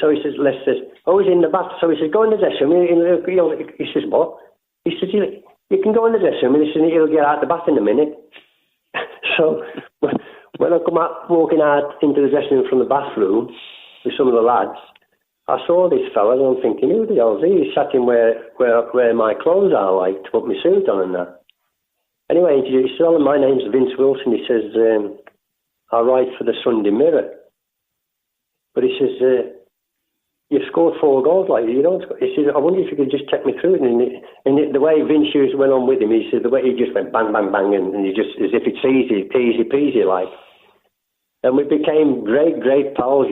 So he says, Les says, oh, he's in the bath. So he says, go in the dressing room. He says, what? He says, you can go in the dressing room, and he says, he'll get out the bath in a minute. So when I come out, walking out into the dressing room from the bathroom with some of the lads, I saw this fella, and I'm thinking, who the hell is he? He sat in where my clothes are, like, to put my suit on and that. Anyway, he said, oh, my name's Vince Wilson. He says, I write for the Sunday Mirror. But he says, you've scored 4 goals, like, you don't score. He says, I wonder if you could just take me through it. And the way Vince Hughes went on with him, he said, the way he just went bang, bang, bang, and he just, as if it's easy peasy, like. And we became great pals,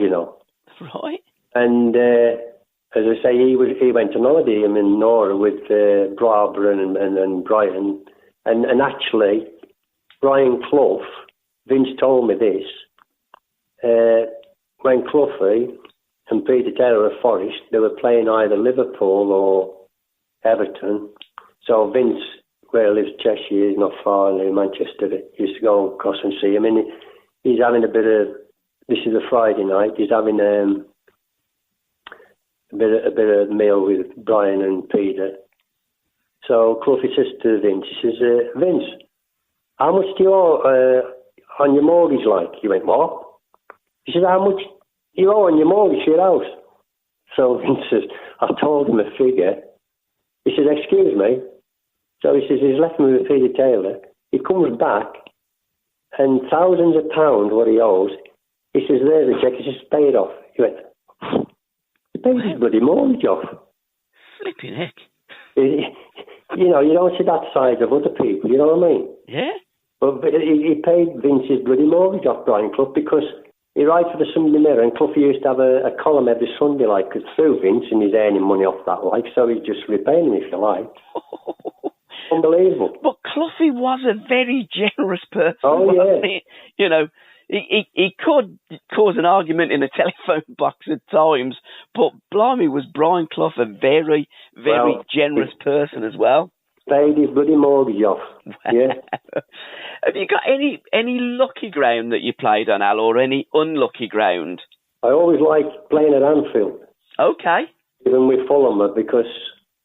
Right. And as I say, he went on holiday, him and Nora, with Barbara and Brian. And actually, Brian Clough, Vince told me this, when Cloughie and Peter Taylor of Forest, they were playing either Liverpool or Everton. So Vince, where he lives, Cheshire, is not far near Manchester, he used to go across and see him. And he's having a bit of, this is a Friday night, he's having a bit of meal with Brian and Peter. So Cloughie says to Vince, he says, Vince, how much do you owe on your mortgage, like? He went, what? He said, how much you owe on your mortgage for your house? So Vince says, I told him a figure. He says, excuse me. So he says, he's left me with Peter Taylor. He comes back, and thousands of pounds what he owes. He says, there's the check. He says, pay it off. He went, he paid his bloody mortgage off. Flipping heck. You know, you don't see that side of other people, you know what I mean? Yeah. But he paid Vince's bloody mortgage off, Brian Clough, because he writes for the Sunday Mirror, and Clough used to have a column every Sunday, like, through Vince, and he's earning money off that, like, so he's just repaying him, if you like. Unbelievable. But Cloughy was a very generous person. Oh, yeah. He? You know, he could cause an argument in a telephone box at times, but blimey, was Brian Clough a very, very generous person as well. Paid his bloody mortgage off. Yeah. Have you got any lucky ground that you played on, Al, or any unlucky ground? I always liked playing at Anfield. Okay. Even with Fulham, because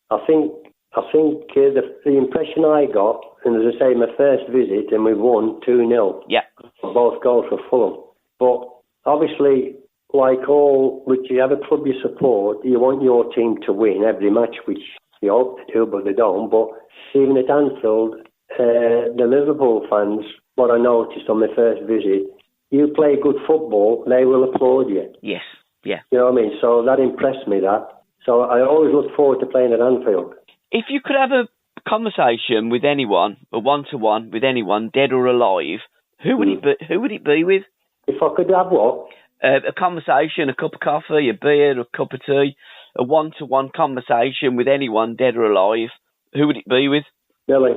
I think the impression I got, and as I say, my first visit, and we won 2-0. Yeah. Both goals for Fulham. But obviously, like all, whichever club you support, you want your team to win every match, which you hope they do, but they don't. But even at Anfield, the Liverpool fans, what I noticed on my first visit, you play good football, they will applaud you. Yes, yeah. You know what I mean? So that impressed me, that. So I always look forward to playing at Anfield. If you could have a conversation with anyone, a one-to-one with anyone, dead or alive, who would it be with? If I could have what? A conversation, a cup of coffee, a beer, a cup of tea, a one-to-one conversation with anyone, dead or alive, who would it be with? Billy.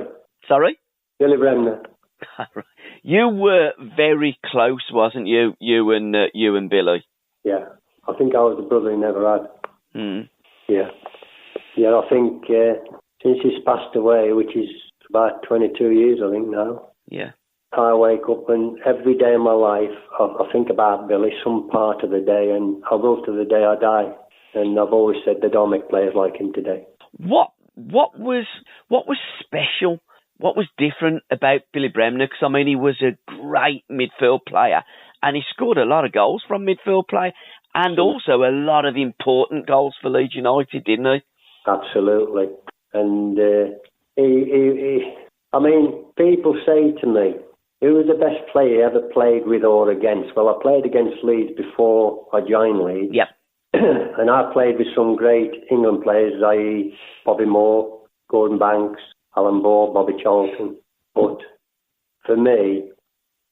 Sorry? Billy Bremner. You were very close, wasn't you? You and Billy. Yeah, I think I was the brother he never had. Yeah. Yeah, I think since he's passed away, which is about 22 years, I think now. Yeah. I wake up and every day of my life, I think about Billy some part of the day, and I will to the day I die. And I've always said they don't make players like him today. What was special? What was different about Billy Bremner? Because, I mean, he was a great midfield player, and he scored a lot of goals from midfield play, and also a lot of important goals for Leeds United, didn't he? Absolutely. And I mean, people say to me, who was the best player you ever played with or against? Well, I played against Leeds before I joined Leeds. Yep. And I played with some great England players, i.e. Bobby Moore, Gordon Banks, Alan Ball, Bobby Charlton. But for me,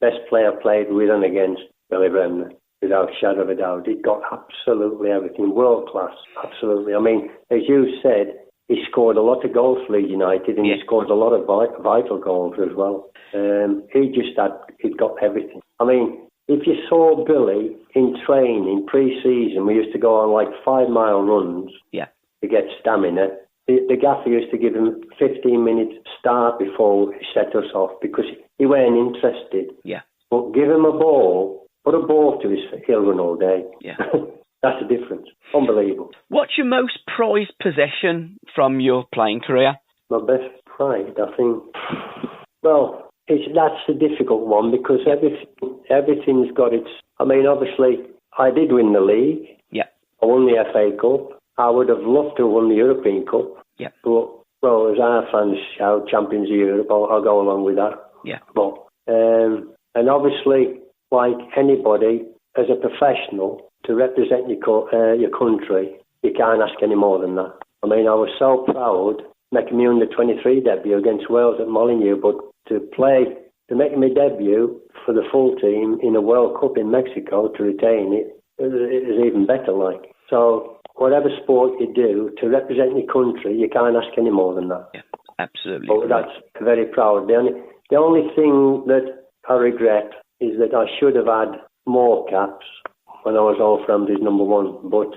best player I played with and against, Billy Bremner, without a shadow of a doubt. He got absolutely everything, world class, absolutely. I mean, as you said, he scored a lot of goals for Leeds United, and he scored a lot of vital goals as well. He'd got everything. I mean, if you saw Billy in training, pre-season, we used to go on like 5-mile runs to get stamina. The gaffer used to give him 15 minutes start before he set us off because he weren't interested. Yeah. But give him a ball, put a ball to his feet, he'll run all day. Yeah. That's the difference. Unbelievable. What's your most prized possession from your playing career? My best pride, I think. Well, that's a difficult one because everything's got its... I mean, obviously, I did win the league. Yeah. I won the FA Cup. I would have loved to have won the European Cup. Yeah. But, well, as our fans shout, Champions of Europe, I'll go along with that. Yeah. But, and obviously, like anybody, as a professional, to represent your country, you can't ask any more than that. I mean, I was so proud making my under-23 debut against Wales at Molineux, but to make my debut for the full team in a World Cup in Mexico, to retain it is even better, like. So, whatever sport you do, to represent your country, you can't ask any more than that. Yeah, absolutely. But that's very proud. The only thing that I regret is that I should have had more caps when I was Wolverhampton's number one, but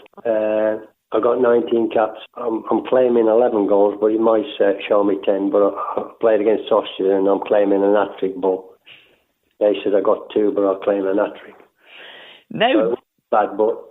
I got 19 caps. I'm claiming 11 goals, but it might show me 10, but I played against Austria and I'm claiming an hat-trick, but they said I got 2, but I'll claim an hat-trick. No. So, bad, but...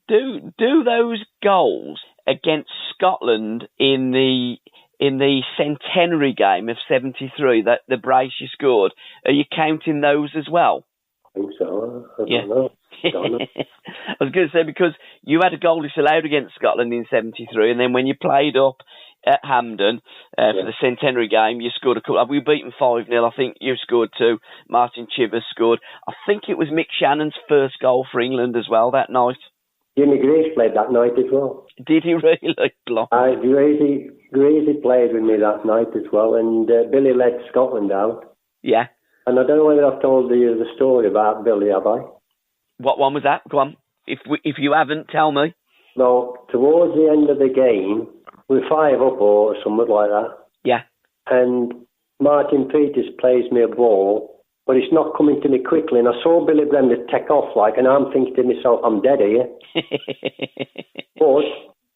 Do those goals against Scotland in the centenary game of 73, that the brace you scored, are you counting those as well? I think so. I don't know. I don't know. I was going to say, because you had a goal disallowed against Scotland in 73, and then when you played up at Hampden for the centenary game, you scored a couple. We beaten 5-0. I think you scored 2. Martin Chivers scored. I think it was Mick Shannon's first goal for England as well that night. Jimmy Grace played that night as well. Did he really? Gracie played with me that night as well, and Billy led Scotland out. Yeah. And I don't know whether I've told you the story about Billy, have I? What one was that? Go on. If you haven't, tell me. No, towards the end of the game, we're 5 up or something like that. Yeah. And Martin Peters plays me a ball, but it's not coming to me quickly. And I saw Billy Bremner take off and I'm thinking to myself, I'm dead here. But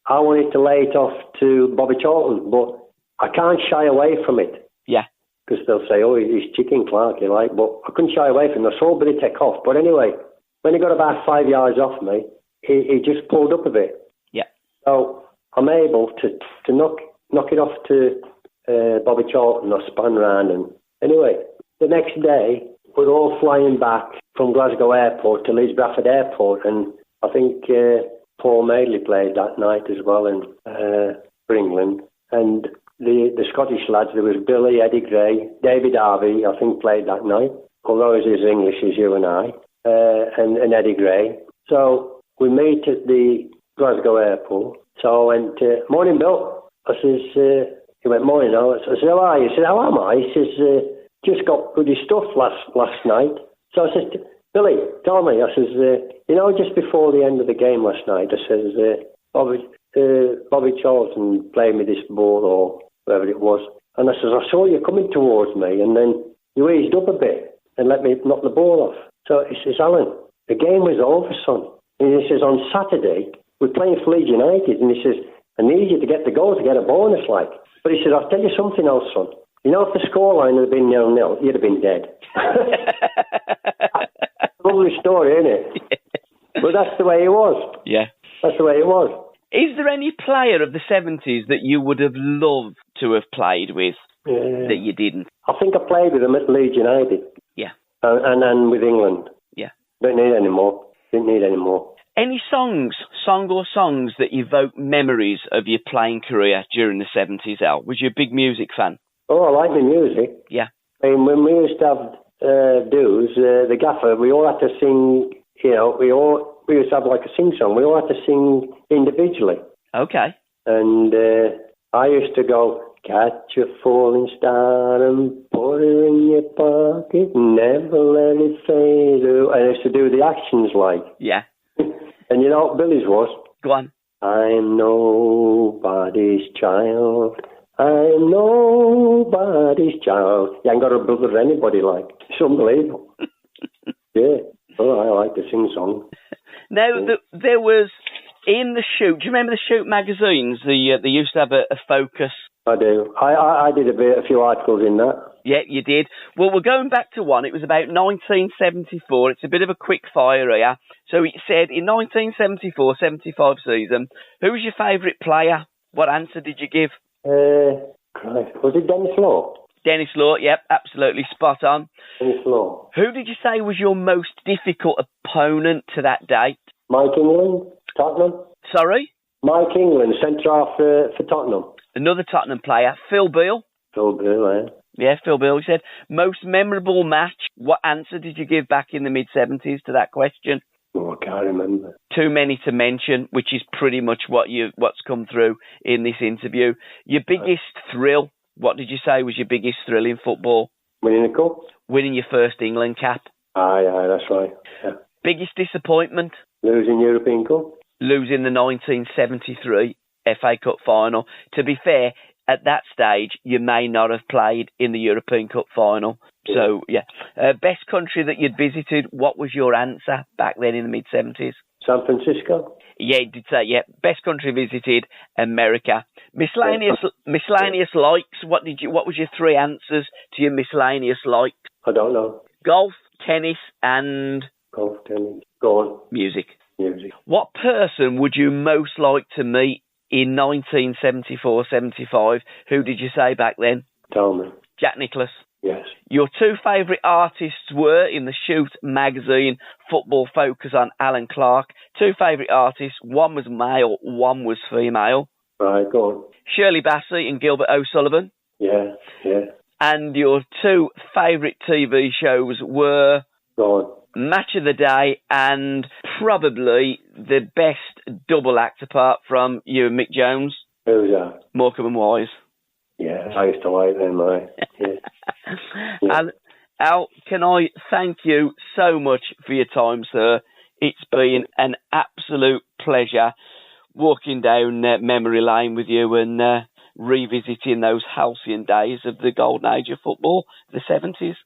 I wanted to lay it off to Bobby Charlton, but I can't shy away from it. Yeah. Because they'll say, oh, he's chicken Clarke, but I couldn't shy away from it. I saw Billy take off. But anyway, when he got about 5 yards off me, he just pulled up a bit. Yeah. So I'm able to knock it off to Bobby Charlton or span round. And anyway, the next day, we're all flying back from Glasgow Airport to Leeds Bradford Airport. And I think Paul Madeley played that night as well for England. And the Scottish lads, there was Billy, Eddie Gray, David Harvey, I think, played that night, although he's as English as you and I, and Eddie Gray. So we meet at the Glasgow Airport. So I went, morning, Bill. I says, he went, morning, I said, how are you? He said, how am I? He says, just got pretty stuffed last night. So I said, Billy, tell me. I says, just before the end of the game last night, I says, Bobby Charlton played me this ball or whatever it was. And I says, I saw you coming towards me, and then you eased up a bit and let me knock the ball off. So he says, Alan, the game was over, son. And he says, on Saturday, we're playing for Leeds United. And he says, I need you to get the goal to get a bonus, But he said, I'll tell you something else, son. You know, if the scoreline had been 0-0, you'd have been dead. Lovely story, isn't it? Yeah. But that's the way it was. Yeah. That's the way it was. Is there any player of the 70s that you would have loved to have played with that you didn't? I think I played with them at Leeds United. Yeah. And with England. Yeah. Didn't need any more. Any songs that evoke memories of your playing career during the 70s, Al? Was you a big music fan? Oh, I like the music. Yeah. I mean, when we used to have dues, the gaffer, we all had to sing, we used to have like a sing-song. We all had to sing individually. Okay. And I used to go, catch a falling star and put it in your pocket, never let it fade away. And I used to do the actions like. Yeah. And you know what Billy's was? Go on. I'm nobody's child. I'm nobody's child. You ain't got a brother of anybody It's unbelievable. Yeah. Oh, I like to sing songs. Now, there was, in the Shoot, do you remember the Shoot magazines? They used to have a focus. I do. I did a few articles in that. Yeah, you did. Well, we're going back to one. It was about 1974. It's a bit of a quick fire here. So it said, in 1974-75 season, who was your favourite player? What answer did you give? Was it Dennis Law? Dennis Law, yep, absolutely spot on. Dennis Law. Who did you say was your most difficult opponent to that date? Mike England, Tottenham. Sorry? Mike England, centre-half for Tottenham. Another Tottenham player, Phil Beale. Phil Beale, eh? Yeah, Phil Beale. He said, most memorable match. What answer did you give back in the mid-70s to that question? Oh, I can't remember. Too many to mention, which is pretty much what's come through in this interview. Your biggest thrill, what did you say was your biggest thrill in football? Winning the cup. Winning your first England cap. Aye, that's right. Yeah. Biggest disappointment? Losing European Cup. Losing the 1973 FA Cup final. To be fair, at that stage, you may not have played in the European Cup final. Yeah. So, yeah. Best country that you'd visited, what was your answer back then in the mid-70s? San Francisco. Yeah, you did say, yeah. Best country visited, America. Miscellaneous likes, what was your 3 answers to your miscellaneous likes? I don't know. Golf, tennis, and... Golf, tennis. Go on. Music. What person would you most like to meet in 1974-75? Who did you say back then? Tell me. Jack Nicklaus. Yes. Your two favourite artists were, in the Shoot magazine, Football Focus on Allan Clarke. Two favourite artists, one was male, one was female. Right, go on. Shirley Bassey and Gilbert O'Sullivan. Yeah. And your two favourite TV shows were Go on. Match of the Day and probably the best double act apart from you and Mick Jones. Who's that? Morecambe and Wise. Yeah, I used to like them, right? Yeah. And Al, can I thank you so much for your time, sir? It's been an absolute pleasure walking down memory lane with you and revisiting those halcyon days of the golden age of football, the 70s.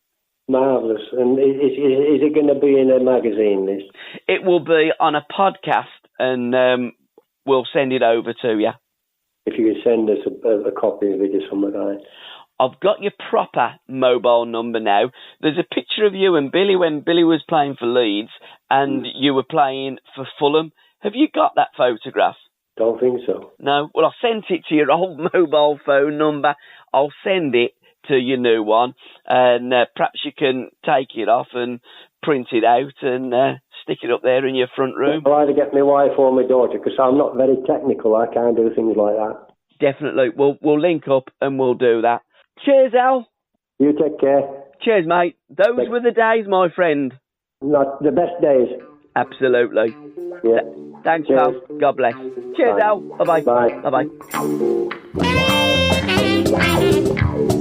Marvellous. And is it going to be in a magazine, this? It will be on a podcast, and we'll send it over to you. If you could send us a copy of it or something like that. I've got your proper mobile number now. There's a picture of you and Billy when Billy was playing for Leeds and you were playing for Fulham. Have you got that photograph? Don't think so. No? Well, I sent it to your old mobile phone number. I'll send it to your new one, and perhaps you can take it off and print it out and stick it up there in your front room. I'll either get my wife or my daughter, because I'm not very technical. I can't do things like that. Definitely. We'll link up and we'll do that. Cheers, Al. You take care. Cheers, mate. Those were the days, my friend. Not the best days. Absolutely. Yeah. Thanks, Cheers. pal. God bless. Cheers, Bye. Al. Bye-bye. Bye. Bye-bye.